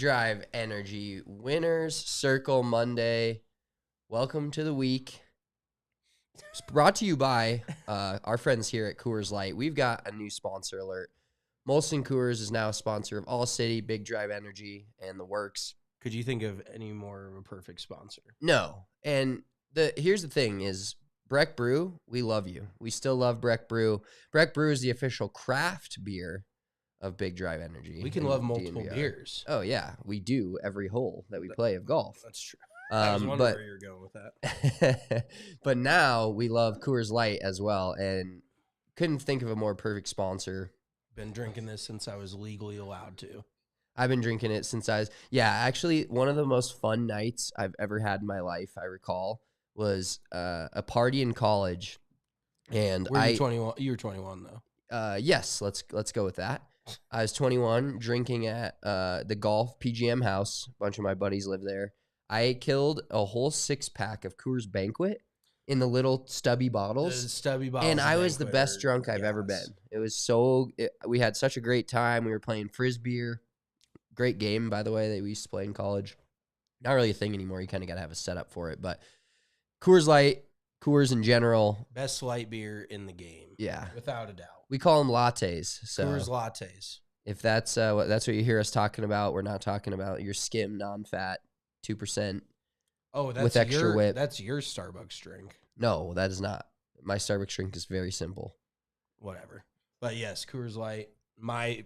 Drive Energy Winners Circle Monday. Welcome to the week. It's brought to you by our friends here at Coors Light. We've got a new sponsor alert. Molson Coors is now a sponsor of ALLCITY, Big Drive Energy, and the works. Could you think of any more of a perfect sponsor? No. And here's the thing is, Breck Brew, we love you. We still love Breck Brew. Breck Brew is the official craft beer of Big Drive Energy. We can love multiple beers. Oh, yeah. We do every hole that we play of golf. That's true. I was wondering where you were going with that. But now we love Coors Light as well, and couldn't think of a more perfect sponsor. Been drinking this since I was legally allowed to. I've been drinking it since actually one of the most fun nights I've ever had in my life, I recall, was a party in college. And were you 21? You were 21 though. Yes, let's go with that. I was 21, drinking at the golf PGM house. A bunch of my buddies live there. I killed a whole 6-pack of Coors Banquet in the little stubby bottles. And I was the best drunk I've ever been. It was we had such a great time. We were playing Frisbee. Great game, by the way, that we used to play in college. Not really a thing anymore. You kind of got to have a setup for it. But Coors Light, Coors in general. Best light beer in the game. Yeah. Without a doubt. We call them lattes. So Coors lattes. If that's what you hear us talking about, we're not talking about your skim, non-fat, 2%. Oh, that's with extra whip. That's your Starbucks drink. No, that is not. My Starbucks drink is very simple. Whatever. But yes, Coors Light, my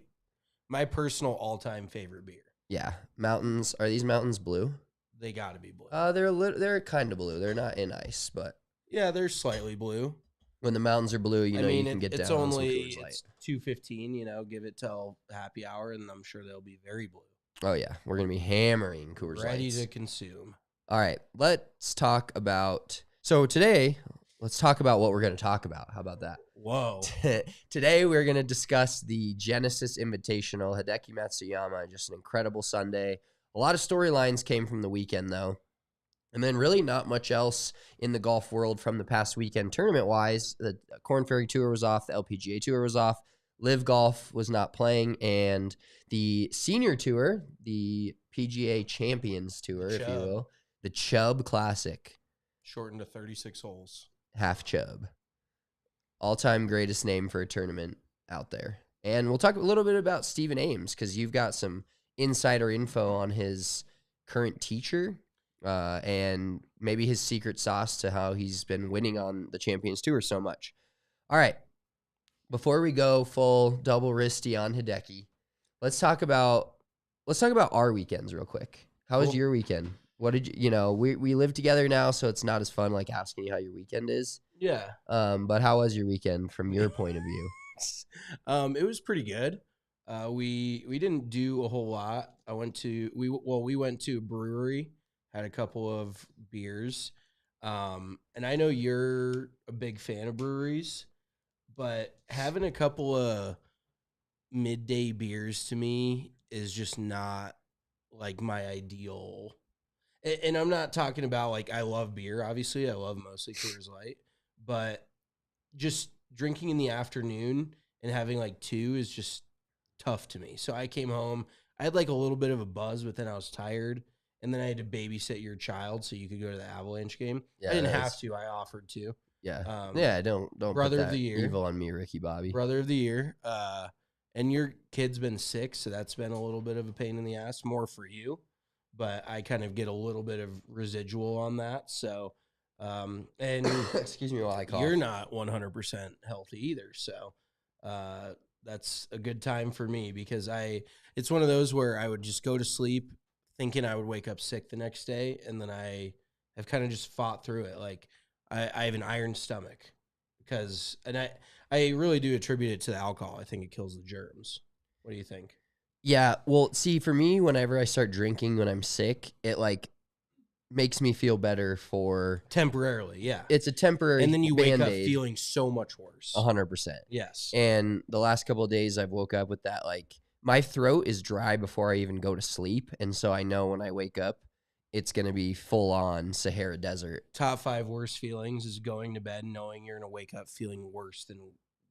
personal all-time favorite beer. Yeah. Mountains. Are these mountains blue? They got to be blue. They're kind of blue. They're not in ice, but yeah, they're slightly blue. When the mountains are blue, you can get down on some Coors Light. It's 2:15, give it till happy hour, and I'm sure they'll be very blue. Oh, yeah. We're going to be hammering Coors Lights. Ready to consume. All right. Let's talk about... So today, let's talk about what we're going to talk about. How about that? Whoa. Today, we're going to discuss the Genesis Invitational. Hideki Matsuyama, just an incredible Sunday. A lot of storylines came from the weekend, though. And then really not much else in the golf world from the past weekend tournament-wise. The Korn Ferry Tour was off. The LPGA Tour was off. Live Golf was not playing. And the Senior Tour, the PGA Champions Tour, if you will, the Chubb Classic. Shortened to 36 holes. Half Chubb. All-time greatest name for a tournament out there. And we'll talk a little bit about Stephen Ames because you've got some insider info on his current teacher and maybe his secret sauce to how he's been winning on the Champions Tour so much. All right. Before we go full double wristy on Hideki, let's talk about our weekends real quick. How was your weekend? What did we live together now, so it's not as fun like asking you how your weekend is. Yeah. But how was your weekend from your point of view? It was pretty good. We didn't do a whole lot. We went to a brewery, had a couple of beers. And I know you're a big fan of breweries, but having a couple of midday beers to me is just not like my ideal. And I'm not talking about like I love beer. Obviously, I love mostly Coors Light, but just drinking in the afternoon and having like 2 is just tough to me. So I came home. I had like a little bit of a buzz, but then I was tired. And then I had to babysit your child so you could go to the Avalanche game. Yeah, I didn't have to. I offered to. Yeah. Don't Brother put of the year. Evil on me, Ricky Bobby. Brother of the year. And your kid's been sick, so that's been a little bit of a pain in the ass, more for you. But I kind of get a little bit of residual on that. So, and excuse me while I cough. You're not 100% healthy either. So, that's a good time for me because it's one of those where I would just go to sleep thinking I would wake up sick the next day. And then I have kind of just fought through it. Like I have an iron stomach and I really do attribute it to the alcohol. I think it kills the germs. What do you think? Yeah, well, see, for me, whenever I start drinking when I'm sick, it like makes me feel better for temporarily. Yeah, it's a temporary, and then you wake up feeling so much worse. 100%. Yes. And the last couple of days, I've woke up with that. Like my throat is dry before I even go to sleep, and so I know when I wake up, it's gonna be full on Sahara Desert. Top 5 worst feelings is going to bed knowing you're gonna wake up feeling worse than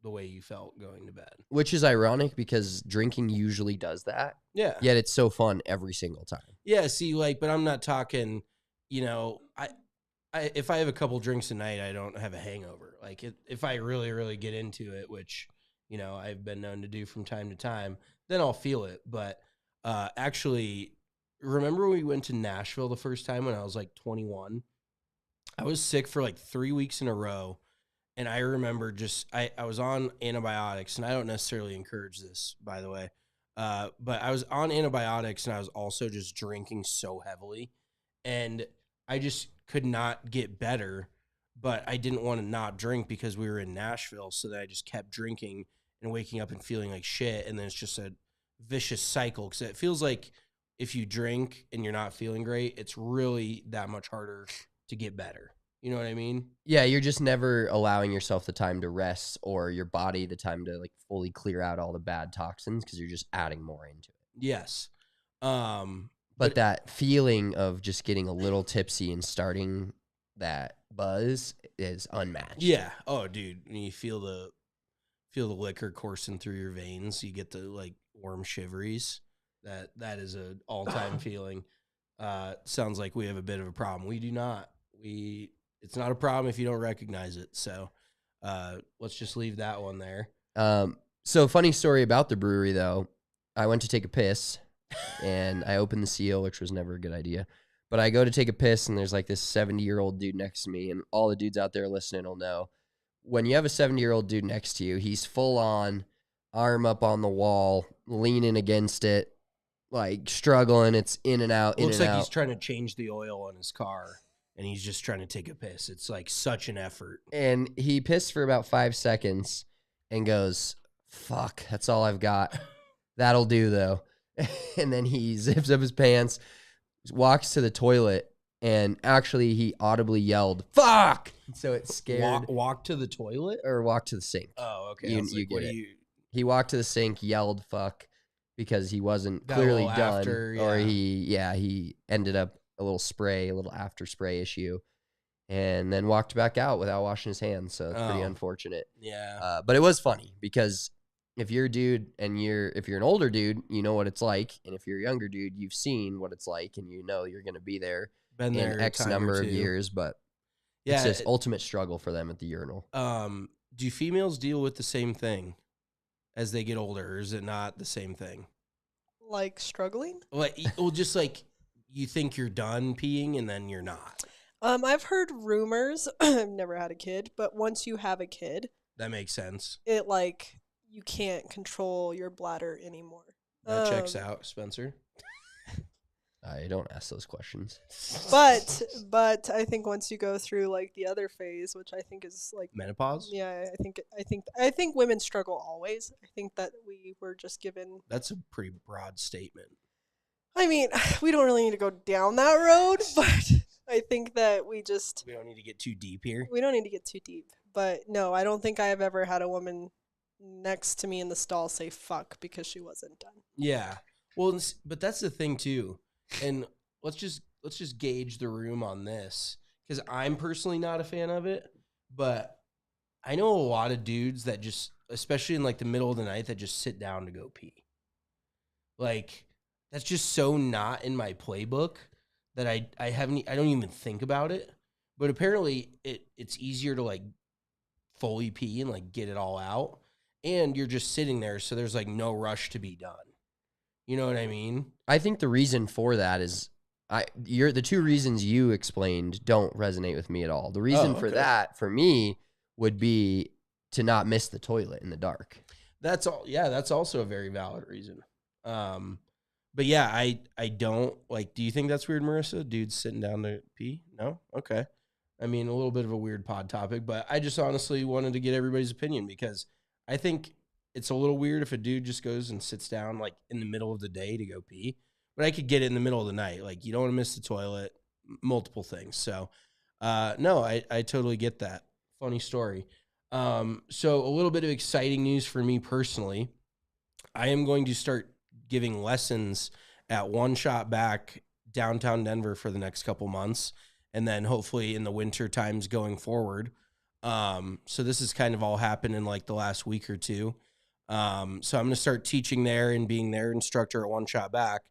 the way you felt going to bed. Which is ironic because drinking usually does that. Yeah. Yet it's so fun every single time. Yeah, see, like, but I'm not talking, if I have a couple drinks a night, I don't have a hangover. Like, if I really, really get into it, which, I've been known to do from time to time, then I'll feel it. But actually, remember we went to Nashville the first time when I was like 21? I was sick for like 3 weeks in a row. And I remember I was on antibiotics, and I don't necessarily encourage this, by the way. But I was on antibiotics, and I was also just drinking so heavily. And I just could not get better, but I didn't want to not drink because we were in Nashville. So that I just kept drinking and waking up and feeling like shit. And then it's just a vicious cycle, because it feels like if you drink and you're not feeling great, it's really that much harder to get better. You know what I mean? Yeah, you're just never allowing yourself the time to rest or your body the time to like fully clear out all the bad toxins because you're just adding more into it. Yes. But that feeling of just getting a little tipsy and starting that buzz is unmatched. Yeah. Oh, dude, when you feel the liquor coursing through your veins, you get the like warm shiveries. That is an all-time feeling. Sounds like we have a bit of a problem. We do not. It's not a problem if you don't recognize it. So let's just leave that one there. So funny story about the brewery, though. I went to take a piss, and I opened the seal, which was never a good idea. But I go to take a piss, and there's like this 70-year-old dude next to me, and all the dudes out there listening will know. When you have a 70-year-old dude next to you, he's full on, arm up on the wall, leaning against it, like struggling. It's in and out, Looks like he's trying to change the oil on his car. And he's just trying to take a piss. It's like such an effort. And he pissed for about 5 seconds and goes, "Fuck, that's all I've got. That'll do, though." And then he zips up his pants, walks to the toilet, and actually he audibly yelled, "Fuck!" So it scared. Walk to the toilet? Or walk to the sink. Oh, okay. You get it. He walked to the sink, yelled, "Fuck," because he wasn't Got clearly done. after, yeah. Or he ended up a little after spray issue, and then walked back out without washing his hands. So it's pretty unfortunate. Yeah. But it was funny because if you're a dude and if you're an older dude, you know what it's like. And if you're a younger dude, you've seen what it's like, and you know you're going to be there Been there in X number of years. But it's this ultimate struggle for them at the urinal. Do females deal with the same thing as they get older, or is it not the same thing? Like struggling? Well, just like you think you're done peeing and then you're not. I've heard rumors. I've never had a kid, but once you have a kid, that makes sense. It like you can't control your bladder anymore. That checks out, Spencer. I don't ask those questions. But I think once you go through like the other phase, which I think is like menopause. Yeah, I think women struggle always. I think that we were just given. That's a pretty broad statement. I mean, we don't really need to go down that road, but I think that we don't need to get too deep here. We don't need to get too deep. But no, I don't think I have ever had a woman next to me in the stall say fuck because she wasn't done. Yeah. Well, but that's the thing too. And let's just gauge the room on this, because I'm personally not a fan of it, but I know a lot of dudes that just, especially in like the middle of the night, that just sit down to go pee. Like, that's just so not in my playbook that I don't even think about it. But apparently it's easier to like fully pee and like get it all out, and you're just sitting there, so there's like no rush to be done. You know what I mean? I think the reason for that is the two reasons you explained don't resonate with me at all. The reason for that, for me, would be to not miss the toilet in the dark. That's all. Yeah, that's also a very valid reason. But yeah, I don't like. Do you think that's weird, Marissa? Dudes sitting down to pee? No? Okay. I mean, a little bit of a weird pod topic, but I just honestly wanted to get everybody's opinion, because I think it's a little weird if a dude just goes and sits down like in the middle of the day to go pee, but I could get it in the middle of the night. Like, you don't want to miss the toilet, multiple things. So, no, I totally get that. Funny story. So a little bit of exciting news for me personally. I am going to start giving lessons at One Shot Back downtown Denver for the next couple months. And then hopefully in the winter times going forward. So this has kind of all happened in like the last week or two. So I'm going to start teaching there and being their instructor at One Shot Back.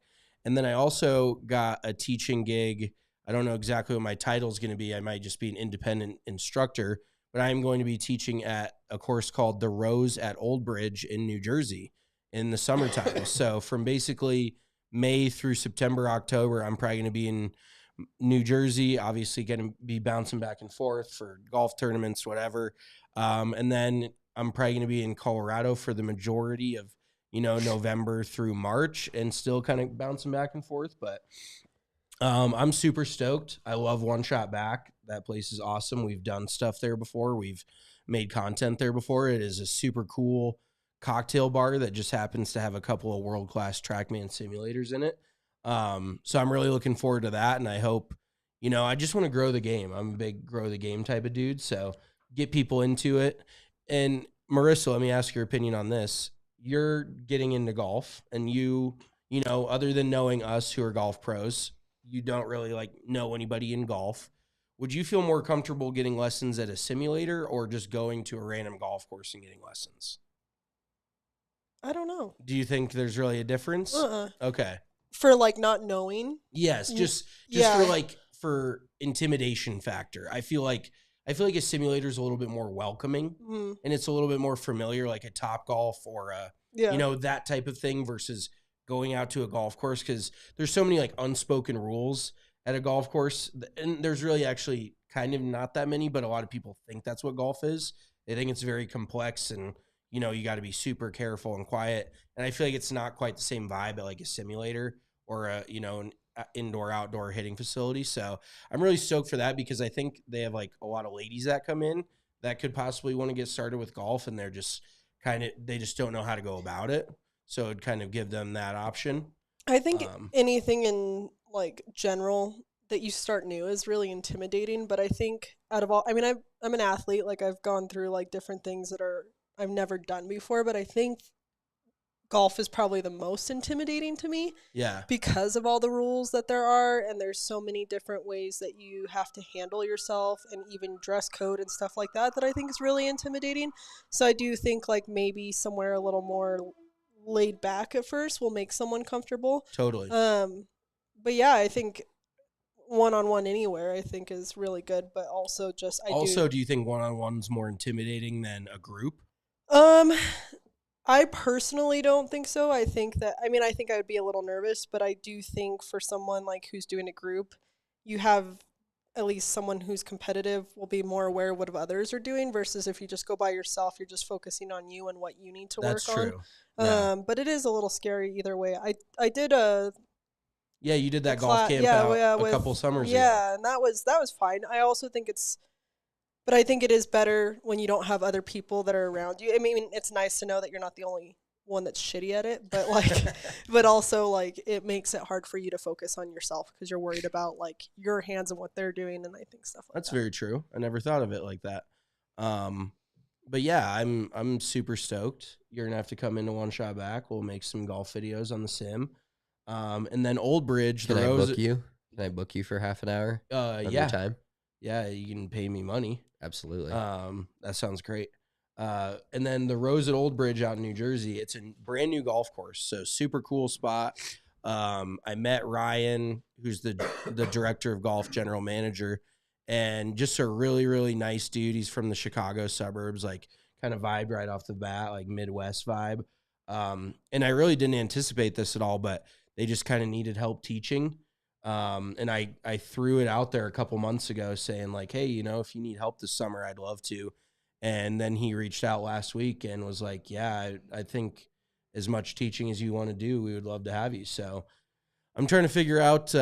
And then I also got a teaching gig. I don't know exactly what my title is going to be. I might just be an independent instructor, but I'm going to be teaching at a course called The Rose at Old Bridge in New Jersey in the summertime. So from basically May through September, October, I'm probably going to be in New Jersey, obviously going to be bouncing back and forth for golf tournaments, whatever. And then I'm probably going to be in Colorado for the majority of, November through March and still kind of bouncing back and forth. But I'm super stoked. I love One Shot Back. That place is awesome. We've done stuff there before. We've made content there before. It is a super cool cocktail bar that just happens to have a couple of world-class TrackMan simulators in it. So I'm really looking forward to that. And I hope, I just want to grow the game. I'm a big grow the game type of dude. So get people into it. And Marissa, let me ask your opinion on this. You're getting into golf and you other than knowing us who are golf pros, you don't really know anybody in golf. Would you feel more comfortable getting lessons at a simulator or just going to a random golf course and getting lessons? I don't know. Do you think there's really a difference? Okay. For not knowing? Yes, just for intimidation factor. I feel like a simulator is a little bit more welcoming and it's a little bit more familiar, like a Top Golf or that type of thing versus going out to a golf course, because there's so many unspoken rules at a golf course, and there's really actually kind of not that many, but a lot of people think that's what golf is. They think it's very complex and you got to be super careful and quiet. And I feel like it's not quite the same vibe at a simulator or an indoor outdoor hitting facility. So I'm really stoked for that because I think they have a lot of ladies that come in that could possibly want to get started with golf, and they're just they just don't know how to go about it. So it'd kind of give them that option. I think anything in general that you start new is really intimidating. But I think out of all, I'm an athlete. I've gone through different things that I've never done before, but I think golf is probably the most intimidating to me. Yeah. Because of all the rules that there are, and there's so many different ways that you have to handle yourself and even dress code and stuff like that I think is really intimidating. So I do think maybe somewhere a little more laid back at first will make someone comfortable. Totally. But yeah, I think one-on-one anywhere I think is really good, but also just do you think one-on-one's more intimidating than a group? I personally don't think so. I think that I think I would be a little nervous, but I do think for someone who's doing a group, you have at least someone who's competitive will be more aware of what others are doing versus if you just go by yourself, you're just focusing on you and what you need to That's work true. on. Yeah. But it is a little scary either way. I did you did that golf camp a couple summers ago. Yeah, and that was fine. I also think but I think it is better when you don't have other people that are around you. I mean, it's nice to know that you're not the only one that's shitty at it, but but also it makes it hard for you to focus on yourself because you're worried about your hands and what they're doing, and I think stuff like that's that. very true. I never thought of it like that. But yeah, I'm super stoked. You're gonna have to come into One Shot Back. We'll make some golf videos on the sim. And then Old Bridge. Can I book you? Can I book you for half an hour? Yeah. Time? Yeah, you can pay me money. Absolutely. That sounds great. And then the Rose at Old Bridge out in New Jersey. It's a brand new golf course, so super cool spot. I met Ryan, who's the director of golf, general manager, and just a really, really nice dude. He's from the Chicago suburbs, kind of vibe right off the bat, Midwest vibe. And I really didn't anticipate this at all, but they just kind of needed help teaching. And I threw it out there a couple months ago saying hey, if you need help this summer, I'd love to. And then he reached out last week and was like, yeah, I think as much teaching as you want to do, we would love to have you. So I'm trying to figure out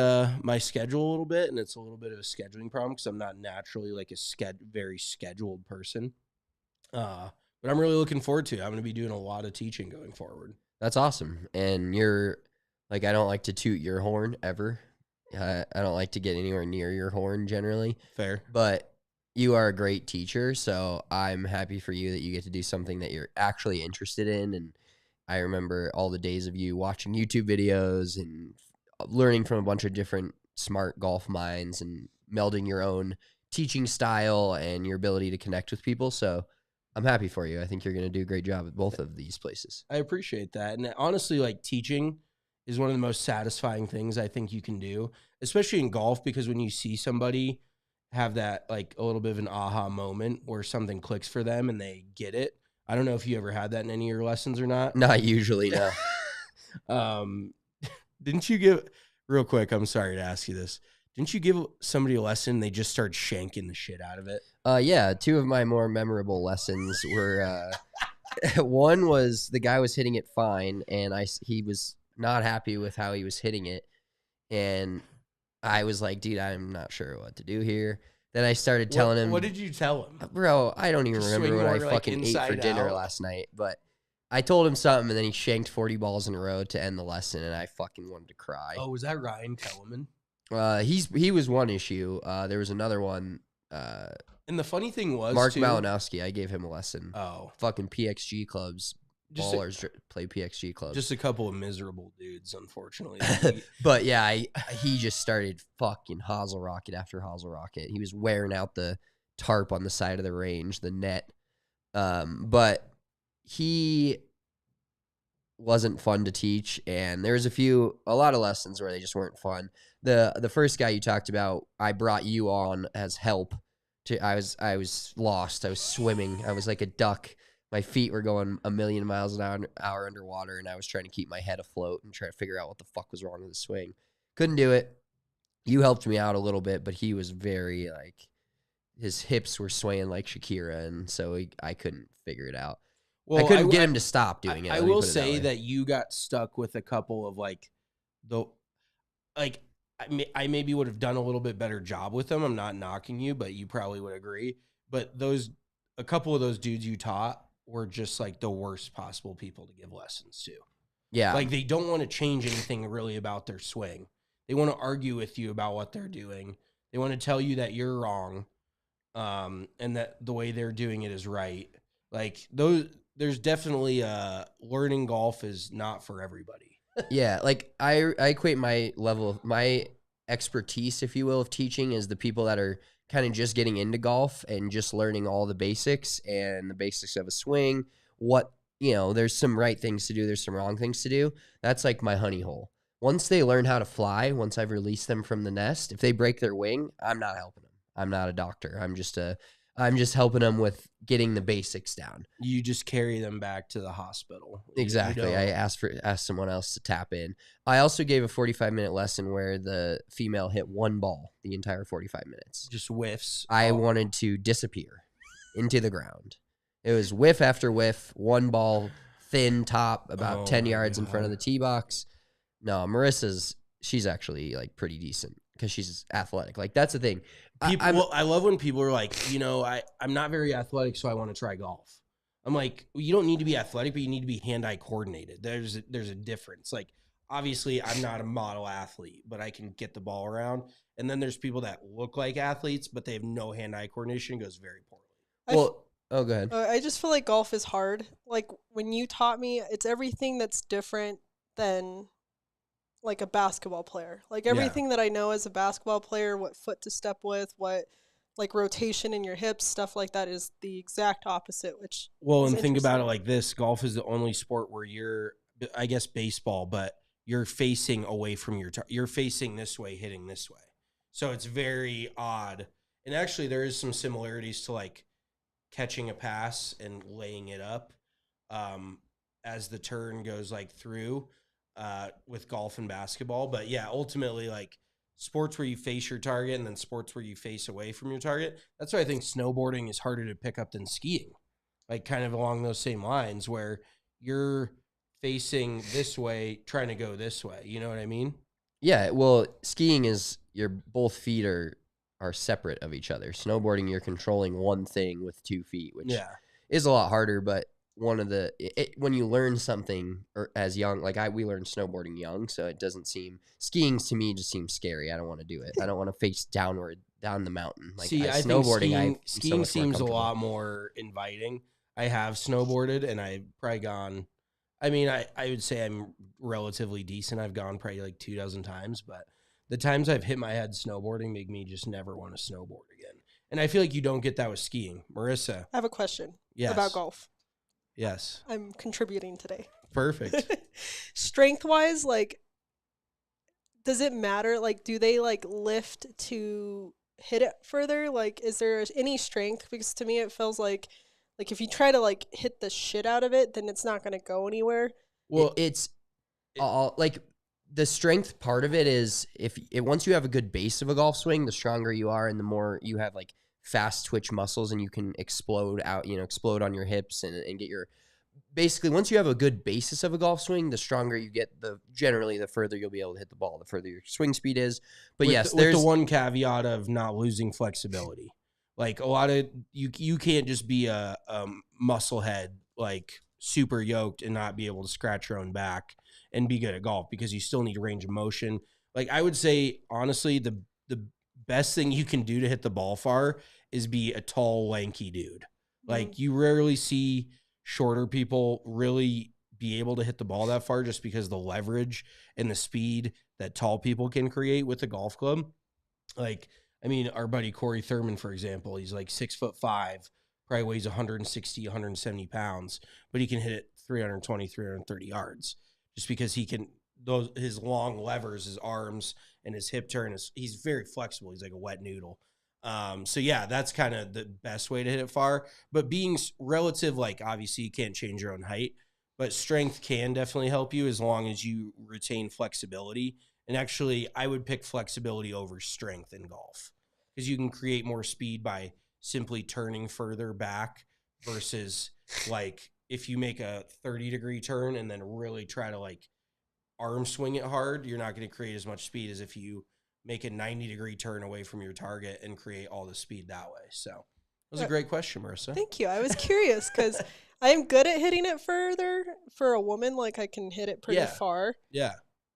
my schedule a little bit, and it's a little bit of a scheduling problem because I'm not naturally a very scheduled person. But I'm really looking forward to it. I'm going to be doing a lot of teaching going forward. That's awesome. And you're I don't like to toot your horn ever. I don't like to get anywhere near your horn generally. Fair. But you are a great teacher, so I'm happy for you that you get to do something that you're actually interested in. And I remember all the days of you watching YouTube videos and learning from a bunch of different smart golf minds and melding your own teaching style and your ability to connect with people. So I'm happy for you. I think you're going to do a great job at both of these places. I appreciate that. And honestly, like teaching is one of the most satisfying things I think you can do, especially in golf, because when you see somebody have that like a little bit of an aha moment where something clicks for them and they get it. I don't know if you ever had that in any of your lessons or not. Not usually, no. Didn't you give, real quick, I'm sorry to ask you this. Didn't you give somebody a lesson and they just started shanking the shit out of it? Yeah, two of my more memorable lessons were one was the guy was hitting it fine, and he was not happy with how he was hitting it, and I was like, dude, I'm not sure what to do here. Then I started telling him. What did you tell him? Bro, I don't even Just remember what I like fucking ate for dinner last night, but I told him something, and then he shanked 40 balls in a row to end the lesson, and I fucking wanted to cry. Oh, was that Ryan Kellerman? He was one issue. There was another one. And the funny thing was, Mark too, Malinowski, I gave him a lesson. Oh, Fucking PXG clubs. Ballers play PXG clubs. just a couple of miserable dudes, unfortunately. But yeah, he just started fucking hosel rocket after hosel rocket. He was wearing out the tarp on the side of the range, the net. But he wasn't fun to teach, and there was a lot of lessons where they just weren't fun. The first guy you talked about, I brought you on as help. I was lost. I was swimming. I was like a duck. My feet were going a million miles an hour underwater, and I was trying to keep my head afloat and try to figure out what the fuck was wrong with the swing. Couldn't do it. You helped me out a little bit, but he was very, like, his hips were swaying like Shakira, and so I couldn't figure it out. Well, I couldn't get him to stop doing it. I will say that you got stuck with a couple of, I maybe would have done a little bit better job with them. I'm not knocking you, but you probably would agree. But a couple of those dudes you taught were just like the worst possible people to give lessons to. Yeah. Like they don't want to change anything really about their swing. They want to argue with you about what they're doing. They want to tell you that you're wrong, and that the way they're doing it is right. Like there's definitely learning golf is not for everybody. Yeah, like I equate my expertise, if you will, of teaching is the people that are kind of just getting into golf and just learning all the basics and the basics of a swing. There's some right things to do, there's some wrong things to do. That's like my honey hole. Once they learn how to fly, once I've released them from the nest, if they break their wing, I'm not helping them. I'm not a doctor. I'm just helping them with getting the basics down. You just carry them back to the hospital. Exactly. I asked someone else to tap in. I also gave a 45-minute lesson where the female hit one ball the entire 45 minutes. Just whiffs. I wanted to disappear into the ground. It was whiff after whiff, one ball, thin top, about 10 yards in front of the tee box. No, she's actually like pretty decent because she's athletic. Like that's the thing. I love when people are like, I'm not very athletic, so I want to try golf. I'm like, well, you don't need to be athletic, but you need to be hand-eye coordinated. There's a difference. Like, obviously, I'm not a model athlete, but I can get the ball around. And then there's people that look like athletes, but they have no hand-eye coordination. It goes very poorly. Go ahead. I just feel like golf is hard. Like, when you taught me, it's everything that's different than like a basketball player. Like everything that I know as a basketball player, what foot to step with, what like rotation in your hips, stuff like that is the exact opposite, which and think about it like this. Golf is the only sport where I guess baseball, but you're facing away from you're facing this way, hitting this way. So it's very odd. And actually there is some similarities to like catching a pass and laying it up as the turn goes like through. With golf and basketball, but yeah, ultimately like sports where you face your target and then sports where you face away from your target. That's why I think snowboarding is harder to pick up than skiing, like kind of along those same lines where you're facing this way, trying to go this way. You know what I mean? Yeah. Well, skiing is your both feet are separate of each other. Snowboarding, you're controlling one thing with 2 feet, which is a lot harder, but one of when you learn something as young, like we learned snowboarding young, so it doesn't seem, skiing to me just seems scary. I don't want to do it. I don't want to face downward down the mountain. Like I think skiing seems a lot more inviting. I have snowboarded and I've probably gone, I would say I'm relatively decent. I've gone probably like 24 times, but the times I've hit my head snowboarding make me just never want to snowboard again. And I feel like you don't get that with skiing. Marissa. I have a question Yes. about golf. Yes. I'm contributing today. Perfect. Strength-wise, like, does it matter? Like, do they, like, lift to hit it further? Like, is there any strength? Because to me, it feels like if you try to, like, hit the shit out of it, then it's not going to go anywhere. Well, it's like the strength part of it is once you have a good base of a golf swing, the stronger you are and the more you have like fast twitch muscles and you can explode on your hips and get your, basically once you have a good basis of a golf swing, the stronger you get, generally the further you'll be able to hit the ball, the further your swing speed is. But with there's the one caveat of not losing flexibility. Like a lot of you can't just be a muscle head, like super yoked and not be able to scratch your own back and be good at golf, because you still need range of motion. Like I would say, honestly, the best thing you can do to hit the ball far is be a tall, lanky dude. Like you rarely see shorter people really be able to hit the ball that far, just because the leverage and the speed that tall people can create with the golf club. Like, I mean, our buddy Corey Thurman, for example, he's like 6'5", probably weighs 160, 170 pounds, but he can hit it 320, 330 yards just because he can, his long levers, his arms and his hip turn he's very flexible. He's like a wet noodle. So yeah, that's kind of the best way to hit it far, but being relative, like obviously you can't change your own height, but strength can definitely help you as long as you retain flexibility. And actually I would pick flexibility over strength in golf, because you can create more speed by simply turning further back versus like if you make a 30-degree turn and then really try to like arm swing it hard, you're not going to create as much speed as if you make a 90-degree turn away from your target and create all the speed that way. So it was a great question, Marissa. Thank you. I was curious because I'm good at hitting it further for a woman. Like I can hit it pretty far. Yeah.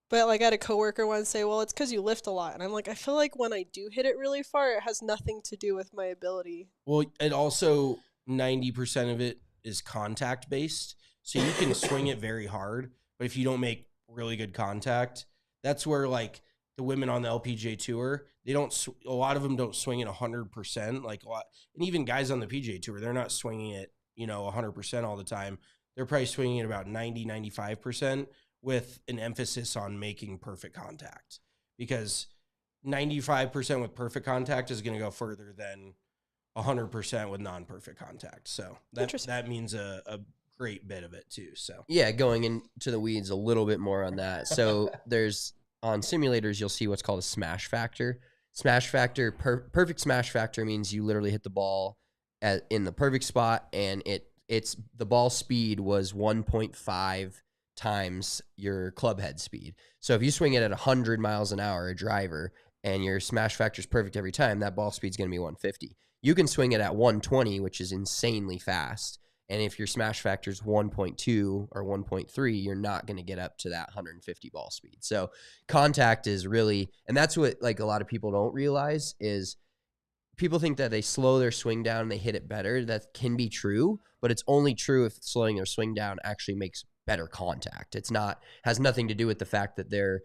But like I had a coworker once say, well, it's because you lift a lot. And I'm like, I feel like when I do hit it really far, it has nothing to do with my ability. Well, and also 90% of it is contact based. So you can swing it very hard, but if you don't make really good contact, that's where like the women on the LPGA tour, a lot of them don't swing it 100%. Like a lot, and even guys on the PGA tour, they're not swinging it, 100% all the time. They're probably swinging it about 90, 95% with an emphasis on making perfect contact, because 95% with perfect contact is going to go further than 100% with non-perfect contact. So that means a great bit of it too. So yeah, going into the weeds a little bit more on that. So there's on simulators, you'll see what's called a smash factor. Smash factor, perfect smash factor means you literally hit the ball in the perfect spot, and it's the ball speed was 1.5 times your club head speed. So if you swing it at 100 miles an hour, a driver, and your smash factor is perfect every time, that ball speed is going to be 150. You can swing it at 120, which is insanely fast. And if your smash factor is 1.2 or 1.3, you're not going to get up to that 150 ball speed. So contact is really, and that's what like a lot of people don't realize is people think that they slow their swing down and they hit it better. That can be true, but it's only true if slowing their swing down actually makes better contact. Has nothing to do with the fact that they're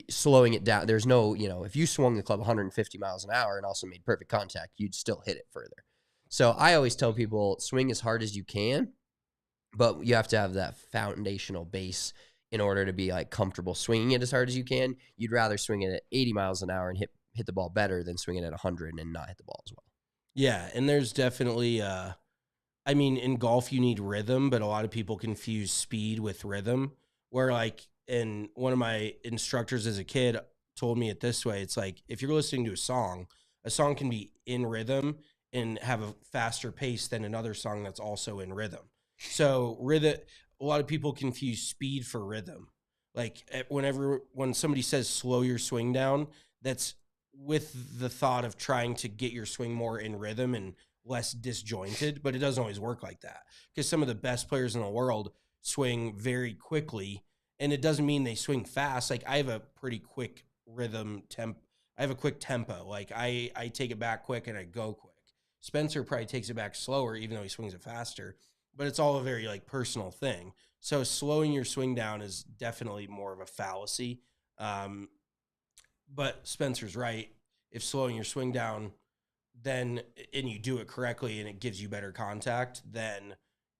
slowing it down. There's no, if you swung the club 150 miles an hour and also made perfect contact, you'd still hit it further. So I always tell people swing as hard as you can, but you have to have that foundational base in order to be like comfortable swinging it as hard as you can. You'd rather swing it at 80 miles an hour and hit the ball better than swing it at 100 and not hit the ball as well. Yeah, and there's definitely in golf you need rhythm, but a lot of people confuse speed with rhythm, where like, and one of my instructors as a kid told me it this way. It's like, if you're listening to a song can be in rhythm and have a faster pace than another song that's also in rhythm. So rhythm, a lot of people confuse speed for rhythm. Like when somebody says slow your swing down, that's with the thought of trying to get your swing more in rhythm and less disjointed, but it doesn't always work like that, because some of the best players in the world swing very quickly, and it doesn't mean they swing fast. Like I have a pretty quick rhythm I have a quick tempo. Like I take it back quick and I go quick. Spencer probably takes it back slower, even though he swings it faster, but it's all a very like personal thing. So slowing your swing down is definitely more of a fallacy. But Spencer's right. If slowing your swing down then and you do it correctly and it gives you better contact, then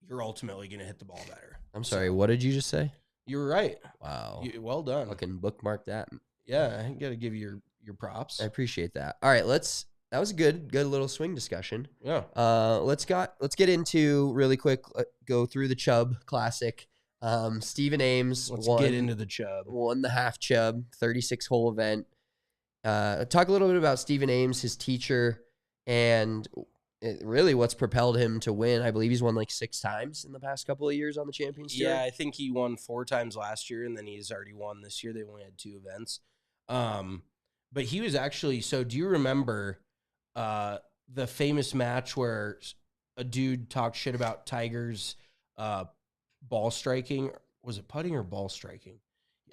you're ultimately going to hit the ball better. I'm sorry, what did you just say? You were right. Wow. Well done. Fucking bookmark that. Yeah, I got to give you your props. I appreciate that. All right, that was a good little swing discussion. Yeah. Let's get into really quick, go through the Chubb Classic. Stephen Ames Get into the Chubb. Won the half Chubb, 36-hole event. Talk a little bit about Stephen Ames, his teacher, and really what's propelled him to win. I believe he's won like 6 times in the past couple of years on the Champions Tour. Yeah, I think he won 4 times last year, and then he's already won this year. They only had 2 events. But he was actually, so do you remember the famous match where a dude talked shit about Tiger's ball striking? Was it putting or ball striking?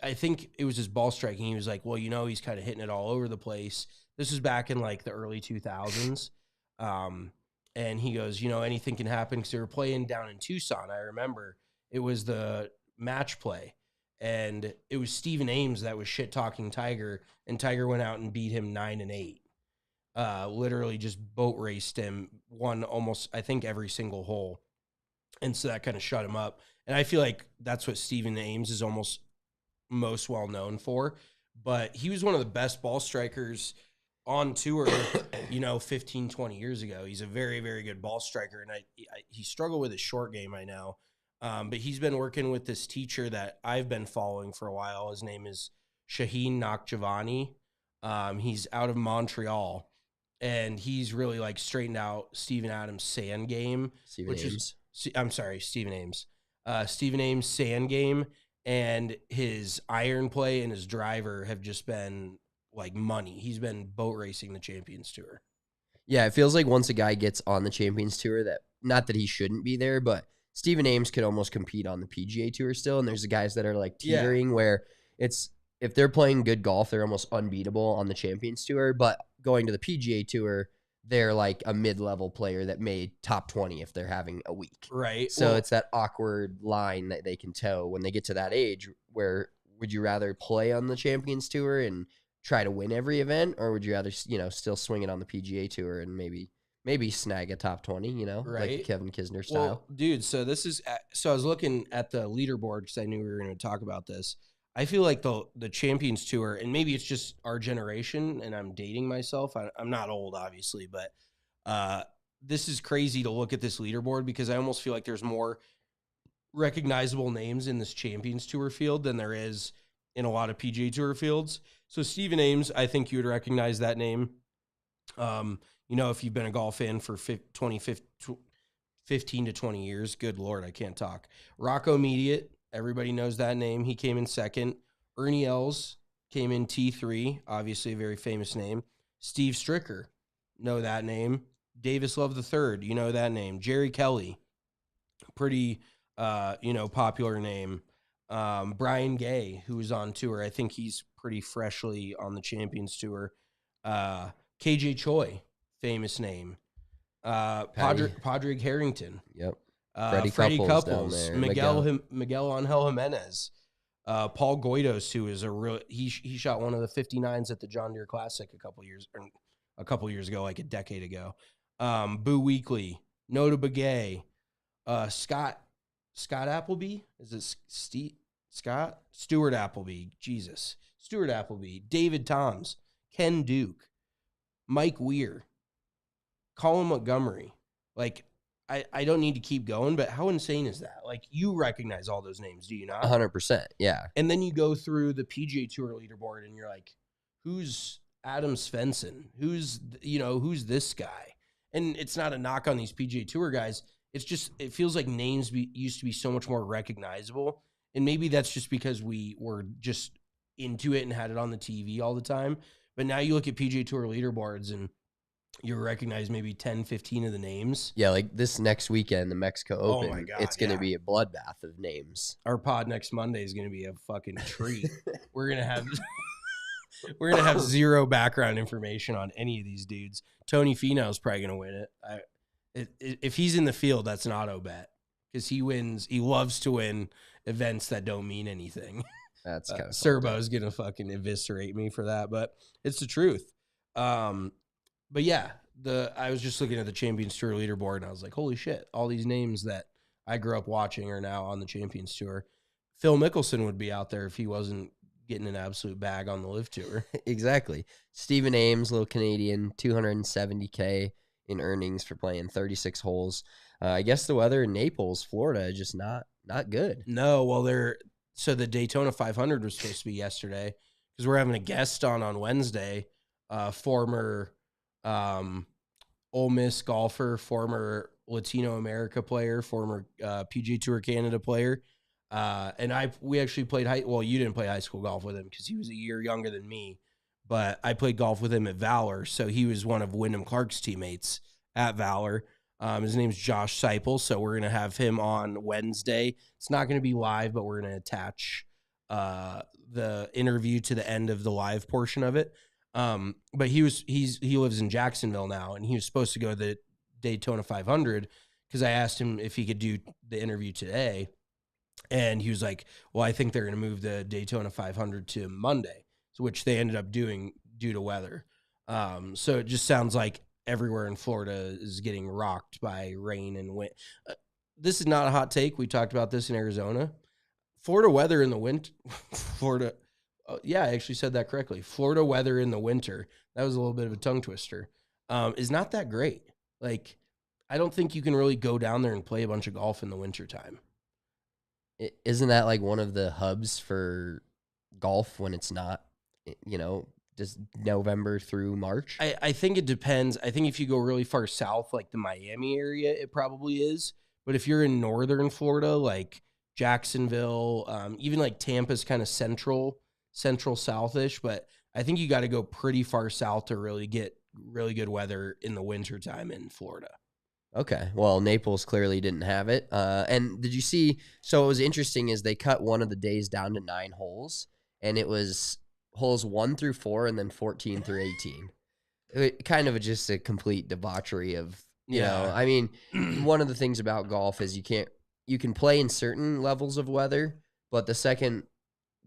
I think it was his ball striking. He was like, well, he's kind of hitting it all over the place. This was back in like the early 2000s. And he goes, anything can happen, because they were playing down in Tucson. I remember it was the match play, and it was Stephen Ames that was shit talking Tiger, and Tiger went out and beat him 9-8. Literally just boat raced him, won almost, I think, every single hole. And so that kind of shut him up. And I feel like that's what Stephen Ames is almost most well known for. But he was one of the best ball strikers on tour, 15, 20 years ago. He's a very, very good ball striker. And he struggled with his short game, I know. But he's been working with this teacher that I've been following for a while. His name is Shaheen Nakjavani. He's out of Montreal. And he's really like straightened out Stephen Ames' sand game. Stephen Ames. Stephen Ames' sand game, and his iron play and his driver have just been like money. He's been boat racing the Champions Tour. Yeah, it feels like once a guy gets on the Champions Tour, that not that he shouldn't be there, but Stephen Ames could almost compete on the PGA Tour still. And there's the guys that are like teetering where it's, if they're playing good golf, they're almost unbeatable on the Champions Tour. But going to the PGA Tour, they're like a mid-level player that made top 20 if they're having a week. Right. So it's that awkward line that they can toe when they get to that age, where would you rather play on the Champions Tour and try to win every event, or would you rather, still swing it on the PGA Tour and maybe snag a top 20, right. Like Kevin Kisner style? Well, dude, so I was looking at the leaderboard because I knew we were going to talk about this. I feel like the Champions Tour, and maybe it's just our generation, and I'm dating myself. I'm not old, obviously, but this is crazy to look at this leaderboard, because I almost feel like there's more recognizable names in this Champions Tour field than there is in a lot of PGA Tour fields. So Stephen Ames, I think you would recognize that name. If you've been a golf fan for 15 to 20 years, good Lord, I can't talk. Rocco Mediate. Everybody knows that name. He came in second. Ernie Els came in T3, obviously a very famous name. Steve Stricker, know that name. Davis Love III, you know that name. Jerry Kelly, pretty, popular name. Brian Gay, who's on tour. I think he's pretty freshly on the Champions Tour. KJ Choi, famous name. Padraig Harrington. Yep. Freddie Couples, Miguel Angel Jimenez, Paul Goidos, who is he shot one of the 59s at the John Deere Classic a couple years ago, like a decade ago. Boo Weekley, Nota Begay, Scott Appleby, is it Scott? Stuart Appleby, Stuart Appleby, David Toms, Ken Duke, Mike Weir, Colin Montgomery, like. I don't need to keep going, but how insane is that? Like, you recognize all those names, do you not? 100%, yeah. And then you go through the PGA Tour leaderboard, and you're like, who's Adam Svensson? Who's this guy? And it's not a knock on these PGA Tour guys. It's just, it feels like names used to be so much more recognizable. And maybe that's just because we were just into it and had it on the TV all the time. But now you look at PGA Tour leaderboards, and you recognize maybe 10, 15 of the names. Yeah, like this next weekend, the Mexico Open, my God, it's going to be a bloodbath of names. Our pod next Monday is going to be a fucking treat. We're going to have zero background information on any of these dudes. Tony Finau's probably going to win it. If he's in the field, that's an auto bet, because he wins. He loves to win events that don't mean anything. That's kind of Serbo's going to fucking eviscerate me for that, but it's the truth. But yeah, I was just looking at the Champions Tour leaderboard, and I was like, holy shit, all these names that I grew up watching are now on the Champions Tour. Phil Mickelson would be out there if he wasn't getting an absolute bag on the Live Tour. Exactly. Stephen Ames, little Canadian, $270K in earnings for playing 36 holes. I guess the weather in Naples, Florida, is just not good. No, well, so the Daytona 500 was supposed to be yesterday because we're having a guest on Wednesday, former Ole Miss golfer, former Latino America player, former PGA Tour Canada player. And we actually played you didn't play high school golf with him because he was a year younger than me, but I played golf with him at Valor. So he was one of Wyndham Clark's teammates at Valor. His name's Josh Seipel. So we're going to have him on Wednesday. It's not going to be live, but we're going to attach the interview to the end of the live portion of it. But he lives in Jacksonville now, and he was supposed to go to the Daytona 500 because I asked him if he could do the interview today. And he was like, well, I think they're going to move the Daytona 500 to Monday, which they ended up doing due to weather. So it just sounds like everywhere in Florida is getting rocked by rain and wind. This is not a hot take. We talked about this in Arizona. Florida weather in the winter. I actually said that correctly. Florida weather in the winter. That was a little bit of a tongue twister. Is not that great. Like, I don't think you can really go down there and play a bunch of golf in the wintertime. Isn't that like one of the hubs for golf when it's not, just November through March? I think it depends. I think if you go really far south, like the Miami area, it probably is. But if you're in northern Florida, like Jacksonville, even like Tampa's kind of central southish. But I think you got to go pretty far south to really get really good weather in the wintertime in Florida. Okay. Well, Naples clearly didn't have it. And did you see? So what was interesting is they cut one of the days down to 9 holes, and it was holes 1 through 4 and then 14 through 18. Kind of just a complete debauchery of, I mean, one of the things about golf is you can play in certain levels of weather, but the second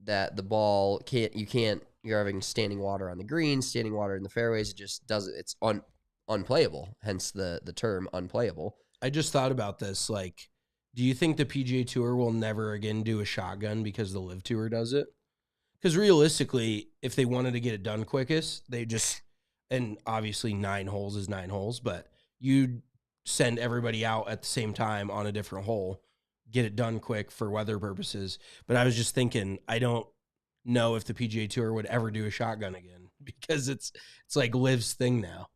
that the ball you're having standing water on the greens, standing water in the fairways, it just doesn't, it's unplayable, hence the term unplayable. I just thought about this. Like, do you think the PGA Tour will never again do a shotgun because the Live Tour does it? Because realistically, if they wanted to get it done quickest, and obviously 9 holes is 9 holes, but you'd send everybody out at the same time on a different hole, get it done quick for weather purposes. But I was just thinking, I don't know if the PGA Tour would ever do a shotgun again because it's like Liv's thing now.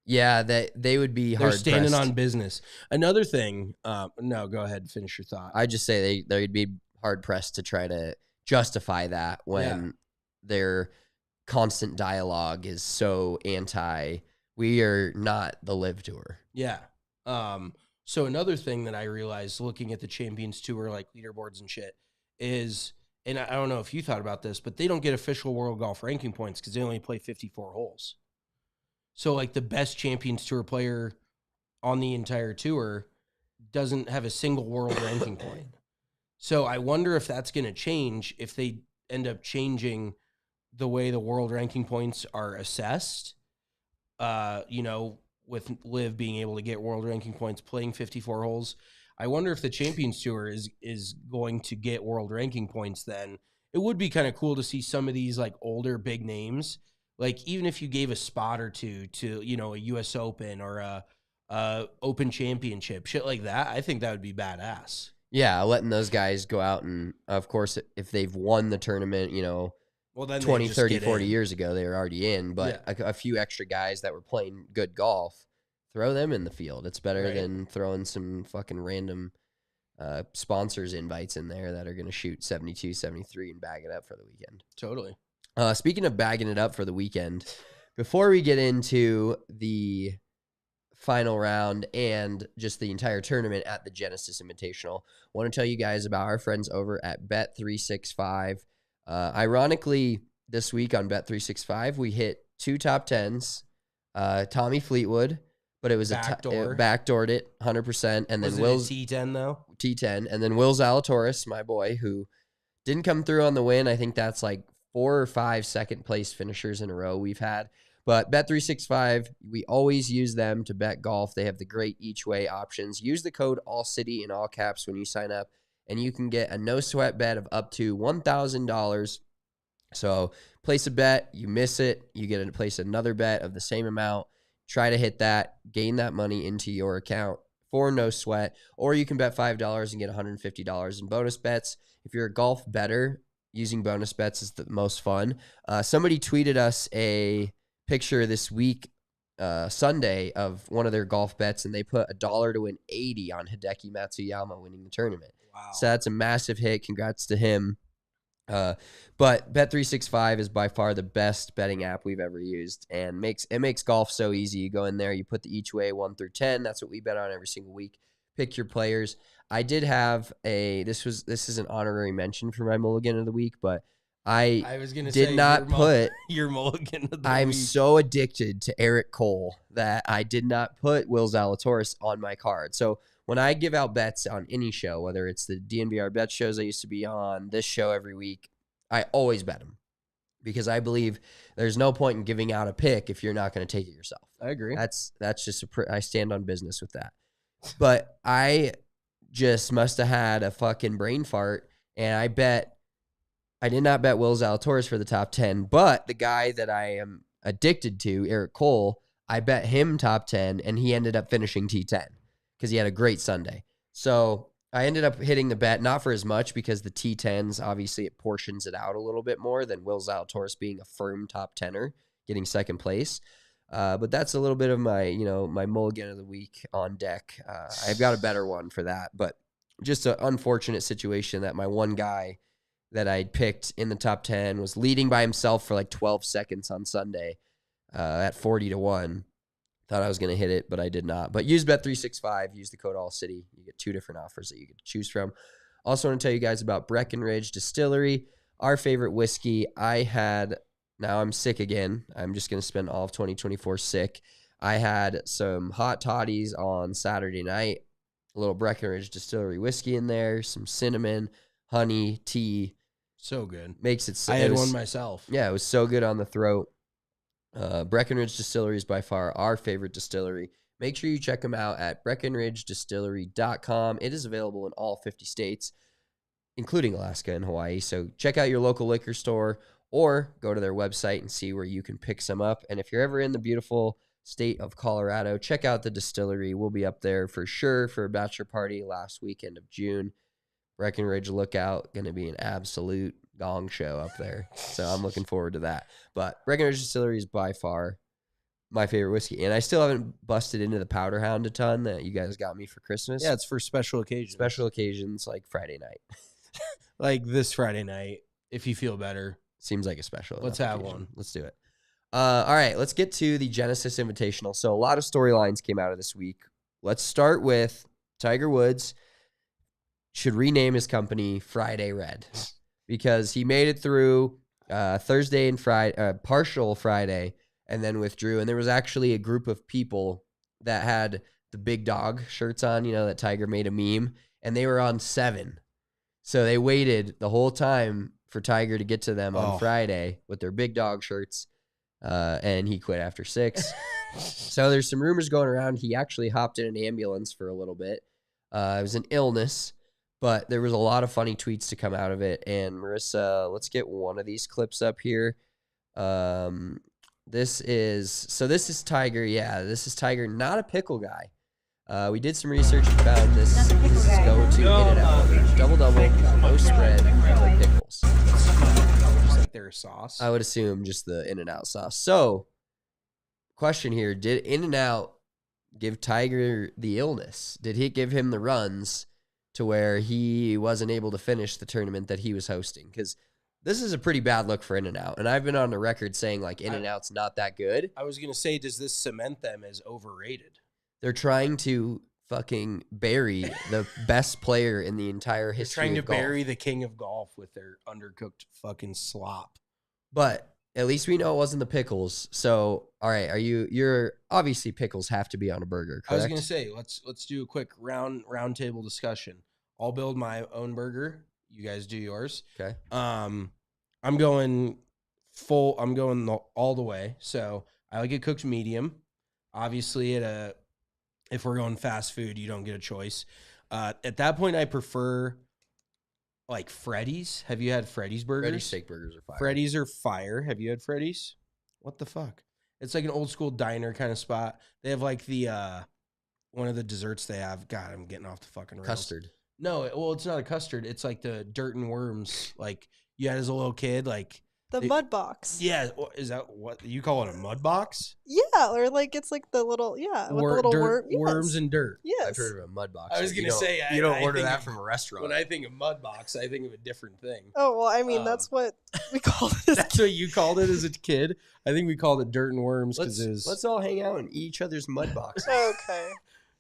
Yeah, they would be hard. They're standing on business. Another thing, no, go ahead and finish your thought. I just say they'd be hard pressed to try to justify that when their constant dialogue is so anti. We are not the Live Tour. Yeah. So another thing that I realized looking at the Champions Tour, like leaderboards and shit, is, and I don't know if you thought about this, but they don't get official world golf ranking points because they only play 54 holes. So, like, the best Champions Tour player on the entire tour doesn't have a single world ranking point. So, I wonder if that's going to change if they end up changing the way the world ranking points are assessed. With Liv being able to get world ranking points playing 54 holes. I wonder if the Champions Tour is going to get world ranking points then. It would be kind of cool to see some of these, like, older big names. Like, even if you gave a spot or two to, a U.S. Open or a Open Championship, shit like that, I think that would be badass. Yeah, letting those guys go out and, of course, if they've won the tournament, then 20, 30, 40 years ago, they were already in. But a few extra guys that were playing good golf, throw them in the field. It's better than throwing some fucking random sponsors invites in there that are going to shoot 72, 73 and bag it up for the weekend. Totally. Speaking of bagging it up for the weekend, before we get into the final round and just the entire tournament at the Genesis Invitational, I want to tell you guys about our friends over at Bet365. Ironically, this week on Bet365, we hit 2 top 10s. Tommy Fleetwood, but it was backdoored it 100%. And then Will's T10 though. T10, and then Will Zalatoris, my boy, who didn't come through on the win. I think that's like 4 or 5 second place finishers in a row we've had. But Bet365, we always use them to bet golf. They have the great each way options. Use the code ALLCITY in all caps when you sign up, and you can get a no sweat bet of up to $1,000. So place a bet, you miss it, you get to place another bet of the same amount. Try to hit that, gain that money into your account for no sweat, or you can bet $5 and get $150 in bonus bets. If you're a golf bettor, using bonus bets is the most fun. Somebody tweeted us a picture this week, Sunday, of one of their golf bets, and they put $1 to win 80 on Hideki Matsuyama winning the tournament. Wow. So that's a massive hit. Congrats to him. But Bet365 is by far the best betting app we've ever used, and makes golf so easy. You go in there, you put the each way 1 through 10. That's what we bet on every single week. Pick your players. I did have this is an honorary mention for my mulligan of the week, but I was gonna did say not put your mulligan of the I'm week. so addicted to Eric Cole that I did not put Will Zalatoris on my card. So when I give out bets on any show, whether it's the DNVR bet shows I used to be on, this show every week, I always bet them because I believe there's no point in giving out a pick if you're not going to take it yourself. I agree. That's just I stand on business with that. But I just must have had a fucking brain fart, and I did not bet Will Zalatoris for the top 10, but the guy that I am addicted to, Eric Cole, I bet him top 10, and he ended up finishing T10 because he had a great Sunday. So I ended up hitting the bet, not for as much because the T10s, obviously it portions it out a little bit more than Will Zalatoris being a firm top 10er, getting second place. But that's a little bit of my, my mulligan of the week on deck. I've got a better one for that, but just an unfortunate situation that my one guy that I'd picked in the top 10 was leading by himself for like 12 seconds on Sunday at 40-1. Thought I was going to hit it, but I did not. But use Bet365. Use the code ALLCITY. You get 2 different offers that you get to choose from. Also want to tell you guys about Breckenridge Distillery, our favorite whiskey. Now I'm sick again. I'm just going to spend all of 2024 sick. I had some hot toddies on Saturday night, a little Breckenridge Distillery whiskey in there, some cinnamon, honey, tea. So good. Makes it so. I had one myself. Yeah, it was so good on the throat. Breckenridge Distillery is by far our favorite distillery. Make sure you check them out at BreckenridgeDistillery.com. It is available in all 50 states, including Alaska and Hawaii. So check out your local liquor store or go to their website and see where you can pick some up. And if you're ever in the beautiful state of Colorado, check out the distillery. We'll be up there for sure for a bachelor party last weekend of June. Breckenridge Lookout, going to be an absolute gong show up there. So I'm looking forward to that. But Breckenridge Distillery is by far my favorite whiskey. And I still haven't busted into the Powder Hound a ton that you guys got me for Christmas. Yeah, it's for special occasions. Special occasions like Friday night. Like this Friday night, if you feel better. Seems like a special. Let's have one. Let's do it. All right, let's get to the Genesis Invitational. So a lot of storylines came out of this week. Let's start with Tiger Woods should rename his company Friday Red because he made it through Thursday and Friday, partial Friday, and then withdrew. And there was actually a group of people that had the big dog shirts on, that Tiger made a meme, and they were on 7. So they waited the whole time for Tiger to get to them on Friday with their big dog shirts, and he quit after 6. So there's some rumors going around. He actually hopped in an ambulance for a little bit. It was an illness, but there was a lot of funny tweets to come out of it. And Marissa, let's get one of these clips up here. This is Tiger. Yeah, this is Tiger, not a pickle guy. We did some research and found this is go-to In-N-Out. Double-double, no spread, no pickles. Just like their sauce. I would assume just the In-N-Out sauce. So, question here, did In-N-Out give Tiger the illness? Did he give him the runs to where he wasn't able to finish the tournament that he was hosting? Because this is a pretty bad look for In-N-Out, and I've been on the record saying, like, In-N-Out's not that good. I was going to say, does this cement them as overrated? They're trying to fucking bury the best player in the entire history of golf. They're trying to bury the king of golf with their undercooked fucking slop. But at least we know it wasn't the pickles. So, all right, you're obviously pickles have to be on a burger, correct? I was going to say, let's do a quick round table discussion. I'll build my own burger. You guys do yours. Okay. I'm going all the way. So I like it cooked medium. Obviously, if we're going fast food, you don't get a choice. At that point, I prefer like Freddy's. Have you had Freddy's burgers? Freddy's steak burgers are fire. Freddy's are fire. Have you had Freddy's? What the fuck? It's like an old school diner kind of spot. They have like the one of the desserts they have. God, I'm getting off the fucking rails. Custard. No, well, it's not a custard. It's like the dirt and worms. Like you had as a little kid, like The mud box. yeah. Is that what you call it? A mud box? Yeah, or like it's like the little with the little worms and dirt. Yes. I've heard of a mud box. I was You gonna don't- say you don't I order think that of- from a restaurant. When I think of mud box, I think of a different thing. Oh well, I mean that's what we call it. That's what you called it as a kid. I think we called it dirt and worms because it was. Let's all hang out and eat each other's mud boxes. Okay.